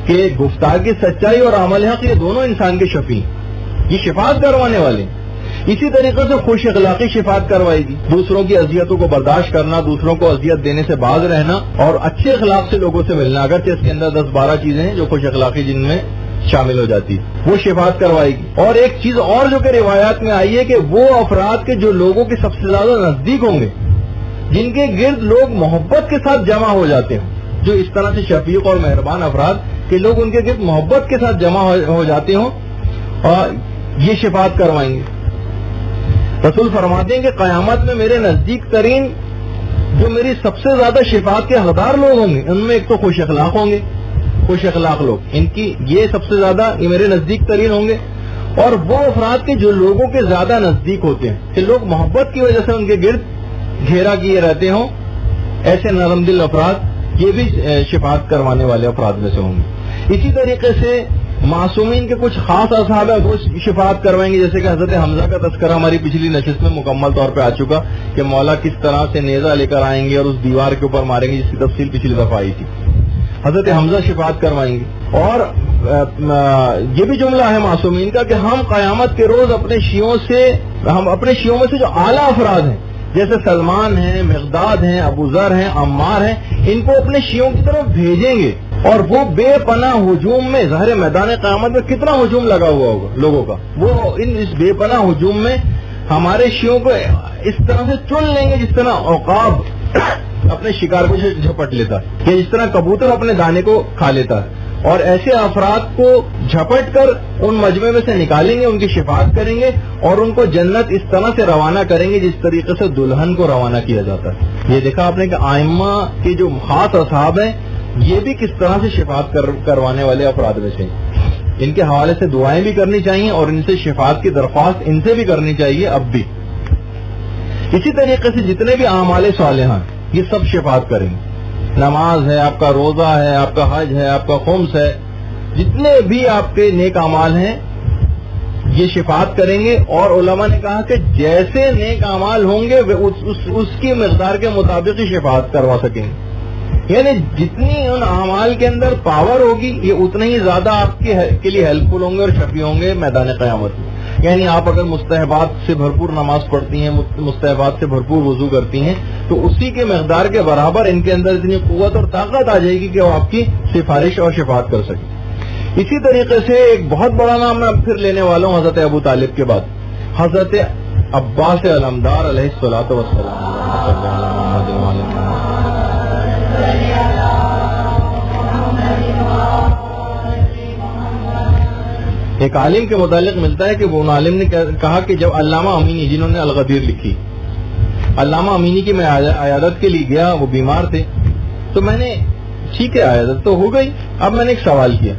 A: کہ گفتار کی سچائی اور عمل حق یہ دونوں انسان کے شفیع، یہ شفاعت کروانے والے. اسی طریقے سے خوش اخلاقی شفاعت کروائے گی. دوسروں کی اذیتوں کو برداشت کرنا، دوسروں کو اذیت دینے سے باز رہنا اور اچھے اخلاق سے لوگوں سے ملنا، اگرچہ اس کے اندر 10-12 چیزیں ہیں جو خوش اخلاقی جن میں شامل ہو جاتی ہے، وہ شفاعت کروائے گی. اور ایک چیز اور جو کہ روایات میں آئی ہے کہ وہ افراد کے جو لوگوں کے سب سے زیادہ نزدیک ہوں گے، جن کے گرد لوگ محبت کے ساتھ جمع ہو جاتے ہیں، جو اس طرح سے شفیق اور مہربان افراد کہ لوگ ان کے گرد محبت کے ساتھ جمع ہو جاتے ہوں، اور یہ شفاعت کروائیں گے. رسول فرماتے ہیں کہ قیامت میں میرے نزدیک ترین جو میری سب سے زیادہ شفاعت کے حقدار لوگ ہوں گے، ان میں ایک تو خوش اخلاق ہوں گے. خوش اخلاق لوگ، ان کی یہ سب سے زیادہ یہ میرے نزدیک ترین ہوں گے. اور وہ افراد کے جو لوگوں کے زیادہ نزدیک ہوتے ہیں کہ لوگ محبت کی وجہ سے ان کے گرد گھیرا کیے رہتے ہوں، ایسے نرم دل افراد یہ بھی شفاعت کروانے والے افراد میں سے ہوں گے. اسی طریقے سے معصومین کے کچھ خاص اصحاب ہیں وہ شفاعت کروائیں گے، جیسے کہ حضرت حمزہ کا تذکرہ ہماری پچھلی نشست میں مکمل طور پہ آ چکا کہ مولا کس طرح سے نیزہ لے کر آئیں گے اور اس دیوار کے اوپر ماریں گے، جس کی تفصیل پچھلی دفعہ آئی تھی. حضرت حمزہ شفاعت کروائیں گے. اور یہ بھی جملہ ہے معصومین کا کہ ہم قیامت کے روز اپنے شیعوں میں سے جو اعلیٰ افراد ہیں جیسے سلمان ہیں، مقداد ہیں، ابو ذر ہیں، عمار ہیں، ان کو اپنے شیعوں کی طرف بھیجیں گے اور وہ بے پناہ ہجوم میں، ظاہر میدان قیامت میں کتنا ہجوم لگا ہوا ہوگا لوگوں کا، وہ اس بے پناہ ہجوم میں ہمارے شیعوں کو اس طرح سے چن لیں گے جس طرح عقاب اپنے شکار کو جھپٹ لیتا ہے، یا جس طرح کبوتر اپنے دانے کو کھا لیتا ہے. اور ایسے افراد کو جھپٹ کر ان مجمع میں سے نکالیں گے، ان کی شفاعت کریں گے اور ان کو جنت اس طرح سے روانہ کریں گے جس طریقے سے دلہن کو روانہ کیا جاتا ہے۔ یہ دیکھا آپ نے کہ ائمہ کے جو خاص اصحاب ہیں یہ بھی کس طرح سے شفاعت کروانے والے افراد میں سے، ان کے حوالے سے دعائیں بھی کرنی چاہیے اور ان سے شفاعت کی درخواست ان سے بھی کرنی چاہیے اب بھی۔ اسی طریقے سے جتنے بھی اعمال صالحہ یہ سب شفاعت کریں گے، نماز ہے، آپ کا روزہ ہے، آپ کا حج ہے، آپ کا خمس ہے، جتنے بھی آپ کے نیک اعمال ہیں یہ شفاعت کریں گے۔ اور علماء نے کہا کہ جیسے نیک اعمال ہوں گے اس کی مقدار کے مطابق ہی شفاعت کروا سکیں گے، یعنی جتنی ان اعمال کے اندر پاور ہوگی یہ اتنے ہی زیادہ آپ کے لیے ہیلپ فل ہوں گے اور شفیع ہوں گے میدان قیامت میں۔ یعنی آپ اگر مستحبات سے بھرپور نماز پڑھتی ہیں، مستحبات سے بھرپور وضو کرتی ہیں، تو اسی کے مقدار کے برابر ان کے اندر اتنی قوت اور طاقت آ جائے گی کہ وہ آپ کی سفارش اور شفاعت کر سکیں۔ اسی طریقے سے ایک بہت بڑا نام میں پھر لینے والا ہوں حضرت ابو طالب کے بعد، حضرت عباس علمدار علیہ الصلوۃ والسلام۔ ایک عالم کے متعلق ملتا ہے کہ وہ عالم نے کہا کہ جب علامہ امینی جنہوں نے الغدیر لکھی، علامہ امینی کی میں عیادت کے لیے گیا، وہ بیمار تھے، تو میں نے ٹھیک ہے عیادت تو ہو گئی، اب میں نے ایک سوال کیا۔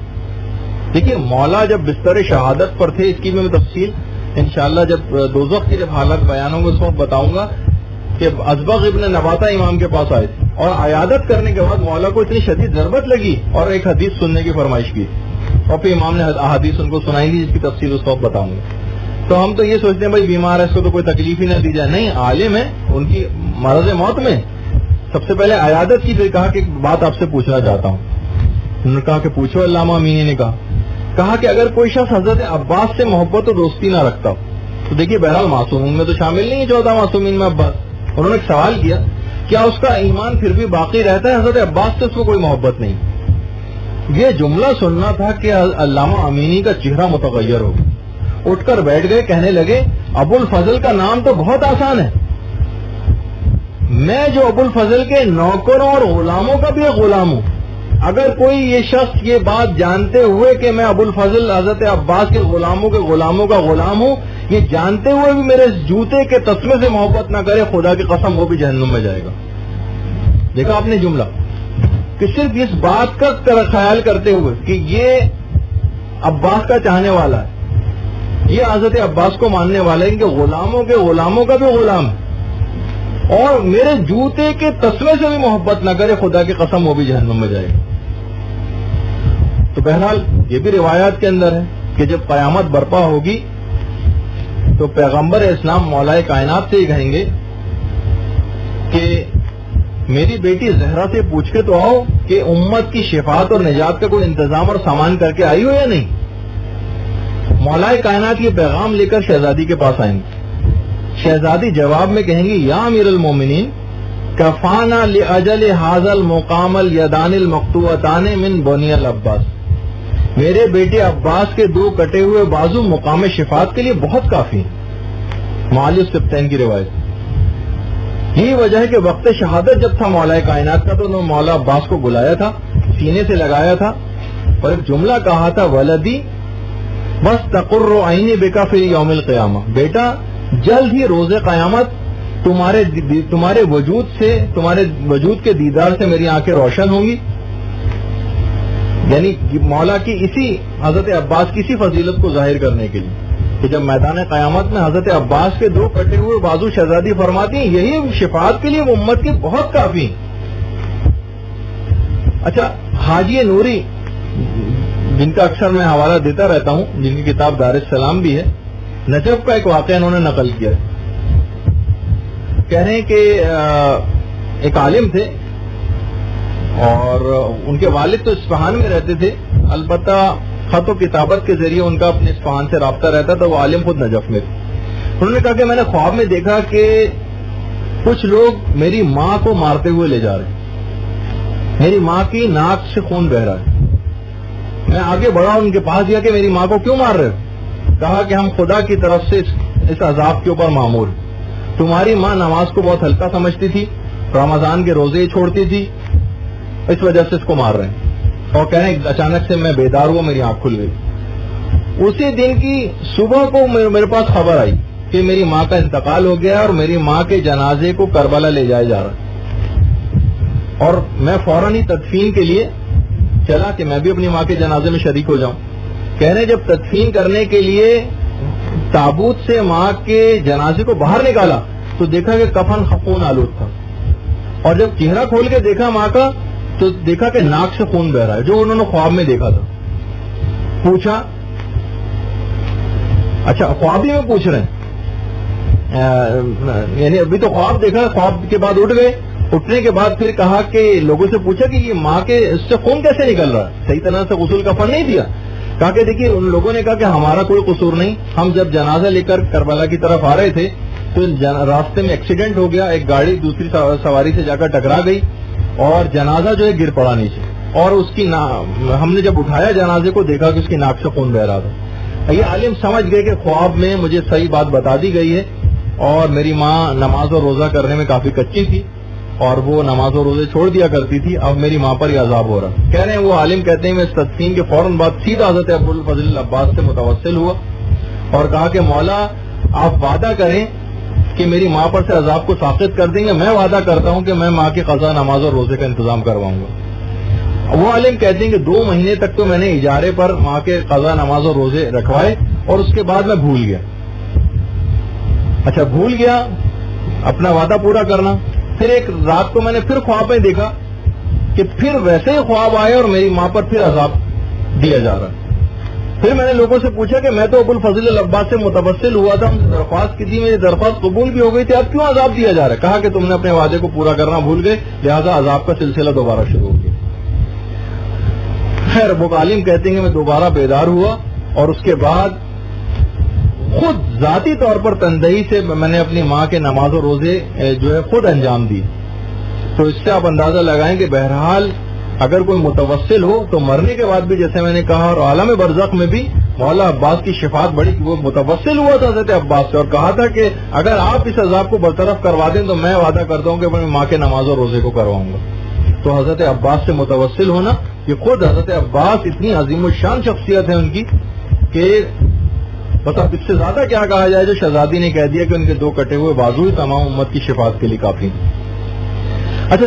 A: دیکھیے مولا جب بستر شہادت پر تھے، اس کی میں تفصیل انشاءاللہ جب دوزخ کی جب حالت بیان ہوگی اس وقت بتاؤں گا کہ ازبغ ابن نباتہ امام کے پاس آئے تھے اور عیادت کرنے کے بعد مولا کو اتنی شدید ضربت لگی اور ایک حدیث سننے کی فرمائش کی اور پھر امام نے احادیث ان کو سنائی تھی جس کی تفصیل اس وقت بتاؤں گا۔ تو ہم تو یہ سوچتے ہیں بھائی بیمار ہے اس کو تو کوئی تکلیف ہی نہ دی جائے، نہیں، عالم ہے، ان کی مرض موت میں سب سے پہلے عیادت کی، پھر کہا کہ ایک بات آپ سے پوچھنا چاہتا ہوں۔ انہوں نے کہا کہ پوچھو۔ علامہ امینی نے کہا کہ اگر کوئی شخص حضرت عباس سے محبت و دوستی نہ رکھتا ہو تو دیکھیے بہرحال معصومین میں تو شامل نہیں ہے 14 معصومین میں عباس، انہوں نے ایک سوال کیا کیا اس کا ایمان پھر بھی باقی رہتا ہے؟ حضرت عباس سے اس کو کوئی محبت نہیں۔ یہ جملہ سننا تھا کہ علامہ امینی کا چہرہ متغیر ہو، اٹھ کر بیٹھ گئے، کہنے لگے ابو الفضل کا نام تو بہت آسان ہے، میں جو ابو الفضل کے نوکروں اور غلاموں کا بھی ایک غلام ہوں، اگر کوئی یہ شخص یہ بات جانتے ہوئے کہ میں ابو الفضل حضرت عباس کے غلاموں کا غلام ہوں، یہ جانتے ہوئے بھی میرے جوتے کے تسمے سے محبت نہ کرے، خدا کی قسم وہ بھی جہنم میں جائے گا۔ دیکھا آپ نے جملہ کہ صرف اس بات کا خیال کرتے ہوئے کہ یہ عباس کا چاہنے والا ہے، یہ حضرت عباس کو ماننے والا ہے کہ غلاموں کا بھی غلام ہے اور میرے جوتے کے تسمے سے بھی محبت نہ کرے، خدا کی قسم وہ بھی جہنم میں جائے گا۔ تو بہرحال یہ بھی روایات کے اندر ہے کہ جب قیامت برپا ہوگی تو پیغمبر اسلام مولا کائنات سے ہی کہیں گے کہ میری بیٹی زہرا سے پوچھ کے تو آؤ کہ امت کی شفاعت اور نجات کا کوئی انتظام اور سامان کر کے آئی ہو یا نہیں۔ مولا کائنات یہ پیغام لے کر شہزادی کے پاس آئیں گے، شہزادی جواب میں کہیں گی یا امیر المومنین کفانا لاجل ھذا المقام الیدان المقطوعتان من بنی العباس، میرے بیٹے عباس کے 2 کٹے ہوئے بازو مقام شفاعت کے لیے بہت کافی ہیں۔ معالی السبتین کی روایت۔ یہی وجہ ہے کہ وقت شہادت جب تھا مولا کائنات کا تو انہوں نے مولا عباس کو بلایا تھا، سینے سے لگایا تھا اور ایک جملہ کہا تھا ولدی بس تقر عینی بکا فی یوم القیامہ، بیٹا جلد ہی روز قیامت تمہارے وجود کے دیدار سے میری آنکھیں روشن ہوں گی۔ یعنی مولا کی اسی حضرت عباس کی اسی فضیلت کو ظاہر کرنے کے لیے کہ جب میدان قیامت میں حضرت عباس کے 2 کٹے ہوئے بازو شہزادی فرماتی ہیں یہی شفاعت کے لیے وہ امت کی بہت کافی ہیں۔ اچھا، حاجی نوری جن کا اکثر میں حوالہ دیتا رہتا ہوں، جن کی کتاب دار السلام بھی ہے، نجف کا ایک واقعہ انہوں نے نقل کیا ہے۔ کہہ رہے ہیں کہ ایک عالم تھے اور ان کے والد تو اصفہان میں رہتے تھے، البتہ خط و کتابت کے ذریعے ان کا اپنے اصفہان سے رابطہ رہتا تھا، وہ عالم خود نجف میں تھے۔ انہوں نے کہا کہ میں نے خواب میں دیکھا کہ کچھ لوگ میری ماں کو مارتے ہوئے لے جا رہے ہیں، میری ماں کی ناک سے خون بہ رہا ہے۔ میں آگے بڑھا ان کے پاس گیا کہ میری ماں کو کیوں مار رہے ہو؟ کہا کہ ہم خدا کی طرف سے اس عذاب کے اوپر معمور، تمہاری ماں نماز کو بہت ہلکا سمجھتی تھی، رمضان کے روزے چھوڑتی تھی، اس وجہ سے اس کو مار رہے ہیں۔ اور کہہ رہے ہیں اچانک سے میں بیدار ہوا, میری آنکھ کھل گئی. اسی دن کی صبح کو میرے پاس خبر آئی کہ میری ماں کا انتقال ہو گیا اور میری ماں کے جنازے کو کربلا لے جایا جا رہا, اور میں فوراً ہی تدفین کے لیے چلا کہ میں بھی اپنی ماں کے جنازے میں شریک ہو جاؤں. کہہ رہے جب تدفین کرنے کے لیے تابوت سے ماں کے جنازے کو باہر نکالا تو دیکھا کہ کفن خون آلود تھا, اور جب چہرہ کھول کے دیکھا ماں کا تو دیکھا کہ ناک سے خون بہ رہا ہے, جو انہوں نے خواب میں دیکھا تھا. پوچھا, اچھا خواب ہی میں پوچھ رہے ہیں, یعنی ابھی تو خواب دیکھا, خواب کے بعد اٹھ گئے, اٹھنے کے بعد پھر کہا کہ لوگوں سے پوچھا کہ یہ ماں کے اس سے خون کیسے نکل رہا ہے, صحیح طرح سے غسل کفن نہیں دیا. کہا کہ دیکھیے ان لوگوں نے کہا کہ ہمارا کوئی قصور نہیں, ہم جب جنازہ لے کر کربلا کی طرف آ رہے تھے تو راستے میں ایکسیڈنٹ ہو گیا, ایک گاڑی دوسری سواری سے جا کر ٹکرا گئی اور جنازہ جو ہے گر پڑا نیچے, اور اس کی ہم نے جب اٹھایا جنازے کو دیکھا کہ اس کی ناک سے خون بہ رہا تھا. یہ عالم سمجھ گئے کہ خواب میں مجھے صحیح بات بتا دی گئی ہے, اور میری ماں نماز اور روزہ کرنے میں کافی کچی تھی اور وہ نماز اور روزے چھوڑ دیا کرتی تھی, اب میری ماں پر یہ عذاب ہو رہا. کہہ رہے ہیں وہ عالم کہتے ہیں میں اس تدفین کے فوراً بعد سیدھا حضرت ابوالفضل عباس سے متوسل ہوا اور کہا کہ مولا آپ وعدہ کریں کہ میری ماں پر سے عذاب کو ساقط کر دیں گے. میں وعدہ کرتا ہوں کہ میں ماں کی قضا نماز اور روزے کا انتظام کرواؤں گا. وہ عالم کہتے ہیں کہ 2 مہینے تک تو میں نے اجارے پر ماں کے قضا نماز اور روزے رکھوائے, اور اس کے بعد میں بھول گیا. اچھا بھول گیا اپنا وعدہ پورا کرنا. پھر ایک رات کو میں نے پھر خواب میں دیکھا کہ پھر ویسے ہی خواب آئے اور میری ماں پر پھر عذاب دیا جا رہا. پھر میں نے لوگوں سے پوچھا کہ میں تو ابوالفضل العباس سے متوسل ہوا تھا, درخواست کی تھی, میری درخواست قبول بھی ہو گئی تھی, اب کیوں عذاب دیا جا رہا ہے؟ کہا کہ تم نے اپنے وعدے کو پورا کرنا بھول گئے, لہذا عذاب کا سلسلہ دوبارہ شروع ہو گیا. خیر وہ عالم کہتے ہیں کہ میں دوبارہ بیدار ہوا اور اس کے بعد خود ذاتی طور پر تندہی سے میں نے اپنی ماں کے نماز و روزے جو ہے خود انجام دی. تو اس سے آپ اندازہ لگائیں کہ بہرحال اگر کوئی متوسل ہو تو مرنے کے بعد بھی جیسے میں نے کہا, اور عالم برزخ میں بھی مولا عباس کی شفاعت بڑی, وہ متوسل ہوا تھا حضرت عباس سے اور کہا تھا کہ اگر آپ اس عذاب کو برطرف کروا دیں تو میں وعدہ کرتا ہوں کہ میں ماں کے نماز و روزے کو کرواؤں گا. تو حضرت عباس سے متوسل ہونا, یہ خود حضرت عباس اتنی عظیم الشان شخصیت ہے ان کی کہ بس اب اس سے زیادہ کیا کہا جائے. جو شہزادی نے کہہ دیا کہ ان کے 2 کٹے ہوئے بازو ہی تمام امت کی شفاعت کے لیے کافی. اچھا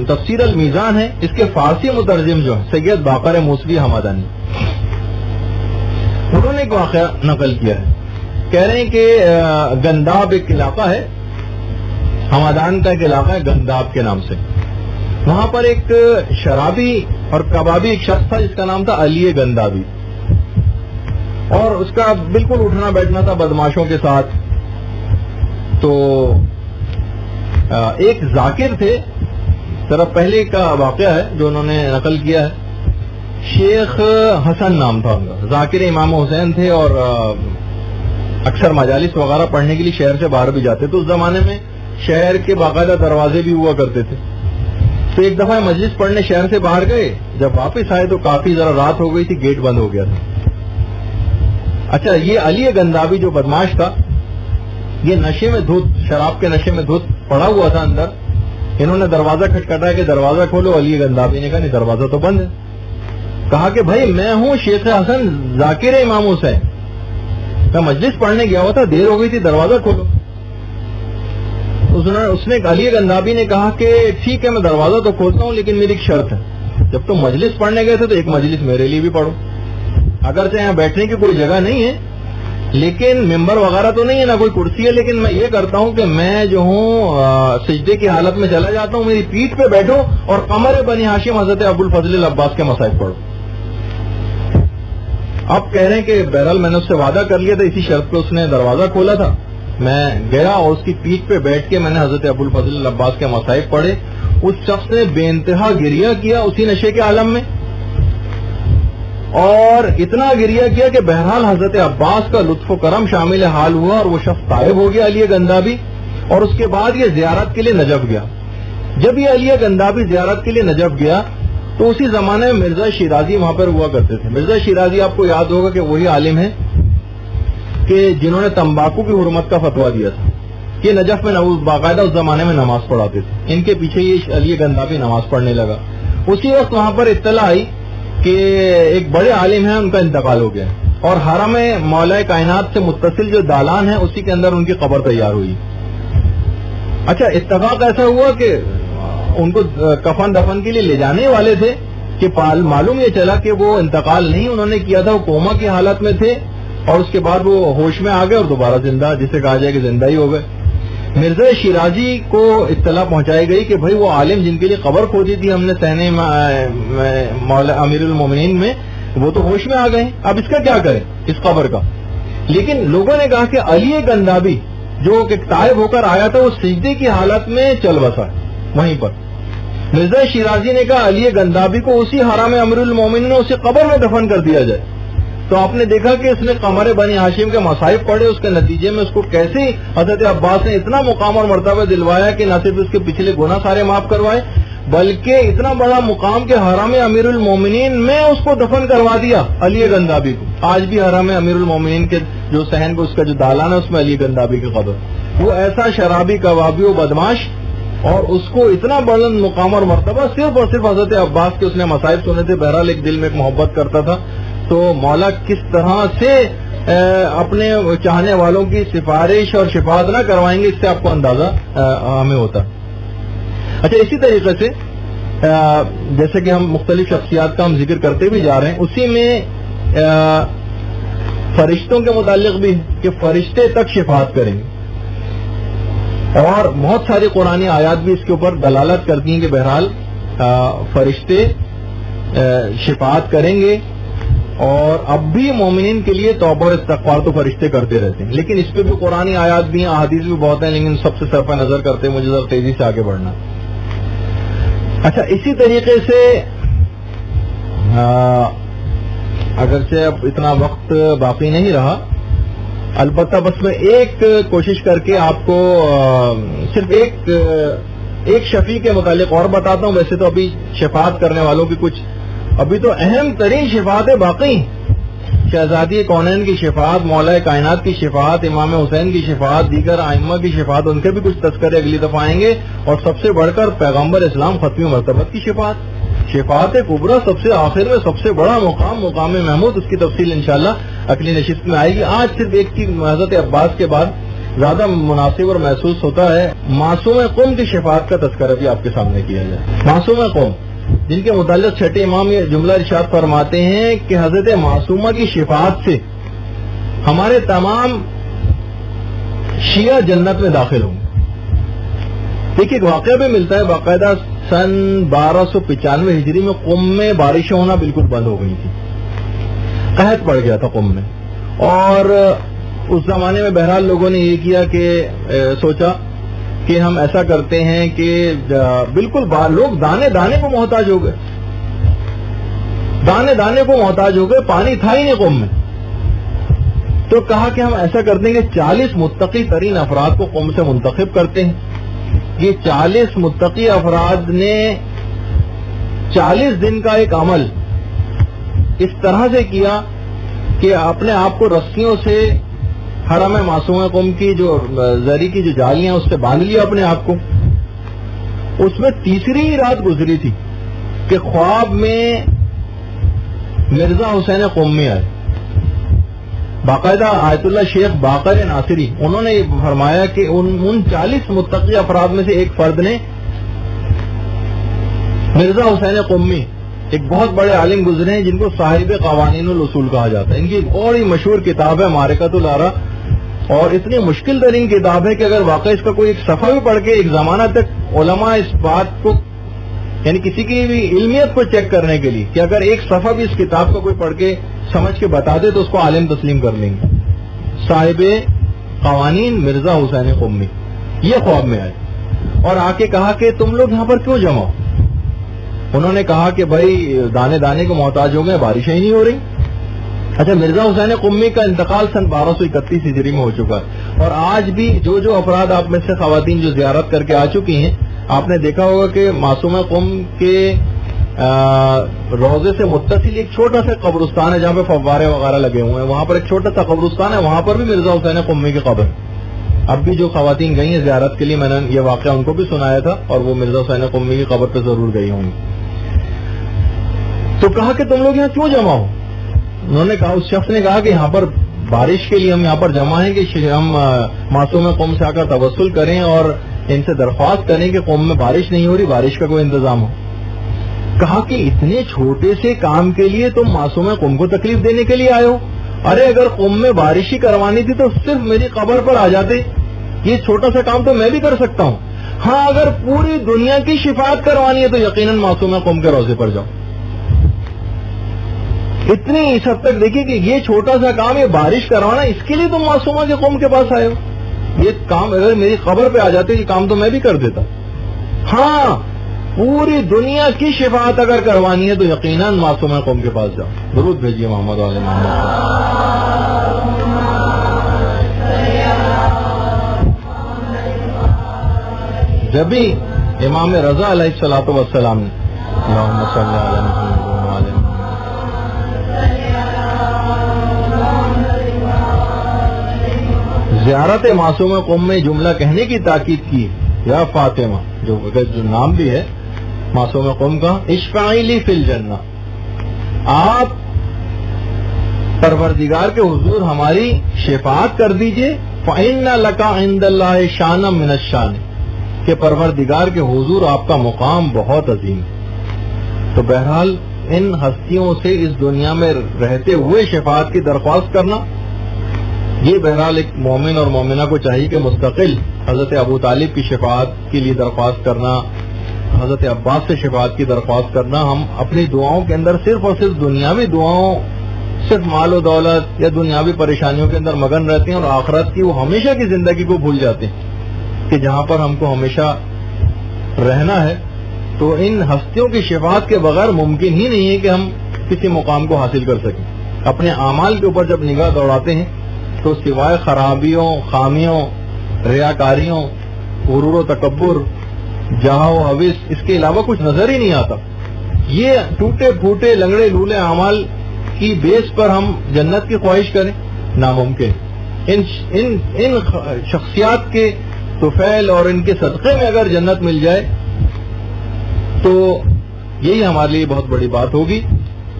A: تفسیر المیزان ہے, اس کے فارسی مترجم جو ہے سید باقر موسوی حمدانی, انہوں نے ایک واقعہ نقل کیا ہے. کہہ رہے ہیں کہ گنداب ایک علاقہ ہے, حمدان کا ایک علاقہ ہے گنداب کے نام سے. وہاں پر ایک شرابی اور کبابی ایک شخص تھا جس کا نام تھا علی گندابی, اور اس کا بالکل اٹھنا بیٹھنا تھا بدماشوں کے ساتھ. تو ایک ذاکر تھے, ذرا پہلے کا واقعہ ہے جو انہوں نے نقل کیا ہے. شیخ حسن نام تھا ان کا, ذاکر امام حسین تھے اور اکثر مجالس وغیرہ پڑھنے کے لیے شہر سے باہر بھی جاتے. تو اس زمانے میں شہر کے باقاعدہ دروازے بھی ہوا کرتے تھے. تو ایک دفعہ مجلس پڑھنے شہر سے باہر گئے, جب واپس آئے تو کافی ذرا رات ہو گئی تھی, گیٹ بند ہو گیا تھا. اچھا یہ علی گندابی جو بدماش تھا, یہ نشے میں دھت, شراب کے نشے میں دھت پڑا ہوا تھا اندر. انہوں نے دروازہ کھٹکھٹایا کہ دروازہ کھولو. علی گندابی نے کہا نہیں دروازہ تو بند ہے. کہا کہ بھائی میں ہوں شیخ حسن ذاکر امام حسین, میں مجلس پڑھنے گیا ہوا تھا, دیر ہو گئی تھی, دروازہ کھولو. اس نے علی گندابی نے کہا کہ ٹھیک ہے میں دروازہ تو کھولتا ہوں لیکن میری ایک شرط ہے, جب تم مجلس پڑھنے گئے تھے تو ایک مجلس میرے لیے بھی پڑھو. اگرچہ یہاں بیٹھنے کی کوئی جگہ نہیں ہے, لیکن ممبر وغیرہ تو نہیں ہے, نہ کوئی کرسی ہے, لیکن میں یہ کرتا ہوں کہ میں جو ہوں سجدے کی حالت میں چلا جاتا ہوں, میری پیٹھ پہ بیٹھو اور قمر بنی ہاشم حضرت ابوالفضل العباس کے مصائب پڑھو. اب کہہ رہے ہیں کہ بہرحال میں نے اس سے وعدہ کر لیا تھا, اسی شرط پہ اس نے دروازہ کھولا تھا. میں گیا اور اس کی پیٹھ پہ بیٹھ کے میں نے حضرت ابوالفضل العباس کے مصائب پڑھے. اس شخص نے بے انتہا گریہ کیا اسی نشے کے عالم میں, اور اتنا گریہ کیا کہ بہرحال حضرت عباس کا لطف و کرم شامل حال ہوا اور وہ شخص طائب ہو گیا علی گندابی. اور اس کے بعد یہ زیارت کے لیے نجف گیا. جب یہ علی گندابی زیارت کے لیے نجف گیا تو اسی زمانے میں مرزا شیرازی وہاں پر ہوا کرتے تھے. مرزا شیرازی آپ کو یاد ہوگا کہ وہی عالم ہیں کہ جنہوں نے تمباکو کی حرمت کا فتویٰ دیا تھا. یہ نجف میں باقاعدہ اس زمانے میں نماز پڑھاتے تھے. ان کے پیچھے یہ علی گندابی نماز پڑھنے لگا. اسی وقت وہاں پر اطلاع آئی کہ ایک بڑے عالم ہیں، ان کا انتقال ہو گیا، اور حرم مولا کائنات سے متصل جو دالان ہے اسی کے اندر ان کی قبر تیار ہوئی۔ اچھا، اتفاق ایسا ہوا کہ ان کو کفن دفن کے لیے لے جانے والے تھے کہ معلوم یہ چلا کہ وہ انتقال نہیں انہوں نے کیا تھا، وہ کوما کی حالت میں تھے، اور اس کے بعد وہ ہوش میں آ گئے اور دوبارہ زندہ، جسے کہا جائے کہ زندہ ہی ہو گئے۔ مرزا شیرازی کو اطلاع پہنچائی گئی کہ بھائی وہ عالم جن کے لیے قبر کھودی تھی ہم نے صحن مولا امیر المومنین میں، وہ تو ہوش میں آ گئے، اب اس کا کیا کریں اس قبر کا؟ لیکن لوگوں نے کہا کہ علی گندابی جو کہ طائب ہو کر آیا تھا وہ سجدے کی حالت میں چل بسا وہیں پر۔ مرزا شیرازی نے کہا علی گندابی کو اسی حرم امیر المومنین میں اسی قبر میں دفن کر دیا جائے۔ تو آپ نے دیکھا کہ اس نے قمر بنی ہاشم کے مصائب پڑھے، اس کے نتیجے میں اس کو کیسے حضرت عباس نے اتنا مقام اور مرتبہ دلوایا کہ نہ صرف اس کے پچھلے گناہ سارے معاف کروائے بلکہ اتنا بڑا مقام کے حرم امیر المومنین میں اس کو دفن کروا دیا علی گندابی کو۔ آج بھی حرم امیر المومنین کے جو صحن کو اس کا جو دالان ہے اس میں علی گندابی کی قبر۔ وہ ایسا شرابی کبابی و بدماش، اور اس کو اتنا بلند مقام اور مرتبہ صرف اور صرف حضرت عباس کے اس نے مصائب سنے تھے۔ بہرحال ایک دل میں ایک محبت کرتا تھا، تو مولا کس طرح سے اپنے چاہنے والوں کی سفارش اور شفاعت نہ کروائیں گے، اس سے آپ کو اندازہ ہمیں ہوتا۔ اچھا، اسی طریقے سے جیسے کہ ہم مختلف شخصیات کا ہم ذکر کرتے بھی جا رہے ہیں، اسی میں فرشتوں کے متعلق بھی کہ فرشتے تک شفاعت کریں گے، اور بہت ساری قرآنی آیات بھی اس کے اوپر دلالت کرتی ہیں کہ بہرحال فرشتے شفاعت کریں گے، اور اب بھی مومنین کے لیے توبہ اور استغفار تو فرشتے کرتے رہتے ہیں، لیکن اس پہ بھی قرآنی آیات بھی ہیں، احادیث بھی بہت ہیں، لیکن سب سے صرف نظر کرتے ہیں مجھے ذرا تیزی سے آگے بڑھنا۔ اچھا، اسی طریقے سے اگرچہ اب اتنا وقت باقی نہیں رہا، البتہ بس میں ایک کوشش کر کے آپ کو صرف ایک شفیع کے متعلق اور بتاتا ہوں۔ ویسے تو ابھی شفاعت کرنے والوں کی کچھ ابھی تو اہم ترین شفاعتیں باقی، شہزادی کونین کی شفاعت، مولا کائنات کی شفاعت، امام حسین کی شفاعت، دیگر ائمہ کی شفاعت، ان کے بھی کچھ تذکرے اگلی دفعہ آئیں گے، اور سب سے بڑھ کر پیغمبر اسلام ختمی مرتبت کی شفاعت کبریٰ، سب سے آخر میں سب سے بڑا مقام محمود، اس کی تفصیل انشاءاللہ اگلی نشست میں آئے گی۔ آج صرف ایک کی حضرت عباس کے بعد زیادہ مناسب اور محسوس ہوتا ہے معصوم قوم کی شفاعت کا تذکرہ بھی آپ کے سامنے کیا جائے۔ معصوم قوم جن کے متعلق چھٹے امام یہ جملہ ارشاد فرماتے ہیں کہ حضرت معصومہ کی شفاعت سے ہمارے تمام شیعہ جنت میں داخل ہوں گے۔ دیکھیے، ایک واقعہ بھی ملتا ہے، باقاعدہ سن 1295 ہجری میں قم میں بارشیں ہونا بالکل بند ہو گئی تھی، قحط پڑ گیا تھا قم میں، اور اس زمانے میں بہرحال لوگوں نے یہ کیا کہ سوچا کہ ہم ایسا کرتے ہیں کہ بالکل لوگ دانے دانے کو محتاج ہو گئے، دانے دانے کو محتاج ہو گئے، پانی تھا ہی نہیں قوم میں۔ تو کہا کہ ہم ایسا کرتے ہیں کہ 40 متقی ترین افراد کو قوم سے منتخب کرتے ہیں۔ یہ 40 متقی افراد نے 40 دن کا ایک عمل اس طرح سے کیا کہ اپنے آپ کو رسیوں سے حرم معصومہ قوم کی جو زری کی جو جالیاں اس سے باندھ لیا اپنے آپ کو۔ اس میں تیسری ہی رات گزری تھی کہ خواب میں مرزا حسین قومی آئے، باقاعدہ آیت اللہ شیخ باقر ناصری، انہوں نے یہ فرمایا کہ ان 40 متقی افراد میں سے ایک فرد نے مرزا حسین قومی، ایک بہت بڑے عالم گزرے ہیں جن کو صاحب قوانین الاصول کہا جاتا ہے، ان کی بڑی مشہور کتاب ہے معرکۃ الآراء، اور اتنی مشکل ترین کتاب ہے کہ اگر واقعی اس کا کوئی ایک صفحہ بھی پڑھ کے ایک زمانہ تک علماء اس بات کو، یعنی کسی کی بھی علمیت کو چیک کرنے کے لیے کہ اگر ایک صفحہ بھی اس کتاب کو کوئی پڑھ کے سمجھ کے بتا دے تو اس کو عالم تسلیم کر لیں گے۔ صاحب قوانین مرزا حسین قومی یہ خواب میں آئے اور آ کے کہا کہ تم لوگ یہاں پر کیوں جمع ہو؟ انہوں نے کہا کہ بھائی دانے دانے کو محتاج ہو گئے، بارشیں ہی نہیں ہو رہی۔ اچھا، مرزا حسین قمی کا انتقال سن 1231 ہجری میں ہو چکا ہے، اور آج بھی جو افراد آپ میں سے خواتین جو زیارت کر کے آ چکی ہیں، آپ نے دیکھا ہوگا کہ معصومہ قوم کے روضے سے متصل ایک چھوٹا سا قبرستان ہے جہاں پہ فوارے وغیرہ لگے ہوئے ہیں، وہاں پر ایک چھوٹا سا قبرستان ہے، وہاں پر بھی مرزا حسین قمی کی قبر۔ اب بھی جو خواتین گئی ہیں زیارت کے لیے، میں نے یہ واقعہ ان کو بھی سنایا تھا، اور وہ مرزا حسین قمی کی قبر پہ ضرور گئی ہوں گی۔ تو کہا کہ تم لوگ یہاں کیوں جمع ہو؟ انہوں نے کہا، اس شخص نے کہا کہ یہاں پر بارش کے لیے ہم یہاں پر جمع ہیں کہ ہم معصوم قوم سے آ کر توسل کریں اور ان سے درخواست کریں کہ قوم میں بارش نہیں ہو رہی، بارش کا کوئی انتظام ہو۔ کہا کہ اتنے چھوٹے سے کام کے لیے تم معصوم قوم کو تکلیف دینے کے لیے آئے ہو؟ ارے اگر قوم میں بارش ہی کروانی تھی تو صرف میری قبر پر آ جاتے، یہ چھوٹا سا کام تو میں بھی کر سکتا ہوں۔ ہاں اگر پوری دنیا کی شفاعت کروانی ہے تو یقیناً معصوم قوم کے روضے پر جاؤ۔ اتنی اس حد تک دیکھیے کہ یہ چھوٹا سا کام، یہ بارش کروانا، اس کے لیے تم معصومہ کے قوم کے پاس آئے ہو؟ یہ کام اگر میری قبر پہ آ جاتے یہ کام تو میں بھی کر دیتا۔ ہاں پوری دنیا کی شفاعت اگر کروانی ہے تو یقیناً معصوم قوم کے پاس جاؤ۔ درود بھیجیے محمد علیہ محمد۔ جبھی امام رضا علیہ الصلوۃ والسلام نے اللہم صلی علی محمد وعلی محمد زیارت معصوم قوم میں جملہ کہنے کی تاکید کی، یا فاطمہ، جو نام بھی ہے معصوم قوم کا، اشفعی لی فی الجنہ، آپ پروردگار کے حضور ہماری شفاعت کر دیجئے، فإن لک عند اللہ شانا من الشان، کہ پروردگار کے حضور آپ کا مقام بہت عظیم ہے۔ تو بہرحال ان ہستیوں سے اس دنیا میں رہتے ہوئے شفاعت کی درخواست کرنا، یہ بہرحال ایک مومن اور مومنہ کو چاہیے کہ مستقل حضرت ابو طالب کی شفاعت کے لیے درخواست کرنا، حضرت عباس سے شفاعت کی درخواست کرنا، ہم اپنی دعاؤں کے اندر صرف اور صرف دنیاوی دعاؤں، صرف مال و دولت یا دنیاوی پریشانیوں کے اندر مگن رہتے ہیں اور آخرت کی وہ ہمیشہ کی زندگی کو بھول جاتے ہیں کہ جہاں پر ہم کو ہمیشہ رہنا ہے۔ تو ان ہستیوں کی شفاعت کے بغیر ممکن ہی نہیں ہے کہ ہم کسی مقام کو حاصل کر سکیں۔ اپنے اعمال کے اوپر جب نگاہ دوڑاتے ہیں تو سوائے خرابیوں، خامیوں، ریاکاریوں، غرور و تکبر، جہاں و حوث، اس کے علاوہ کچھ نظر ہی نہیں آتا۔ یہ ٹوٹے پھوٹے لنگڑے لولے اعمال کی بیس پر ہم جنت کی خواہش کریں، ناممکن۔ ان شخصیات کے طفیل اور ان کے صدقے میں اگر جنت مل جائے تو یہی ہمارے لیے بہت بڑی بات ہوگی۔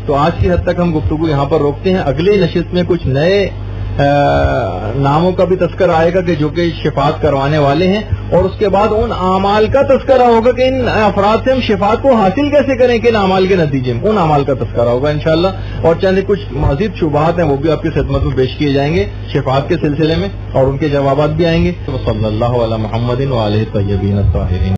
A: تو آج کی حد تک ہم گفتگو یہاں پر روکتے ہیں۔ اگلی نشست میں کچھ نئے ناموں کا بھی تذکرہ آئے گا کہ جو کہ شفاعت کروانے والے ہیں، اور اس کے بعد ان اعمال کا تذکرہ ہوگا کہ ان افراد سے ہم شفاعت کو حاصل کیسے کریں، کہ ان اعمال کے نتیجے میں ان اعمال کا تذکرہ ہوگا انشاءاللہ۔ اور چند کچھ مزید شبہات ہیں وہ بھی آپ کی خدمت میں پیش کیے جائیں گے شفاعت کے سلسلے میں، اور ان کے جوابات بھی آئیں گے۔ صلی اللہ علی محمد وآلہ الطیبین الطاہرین۔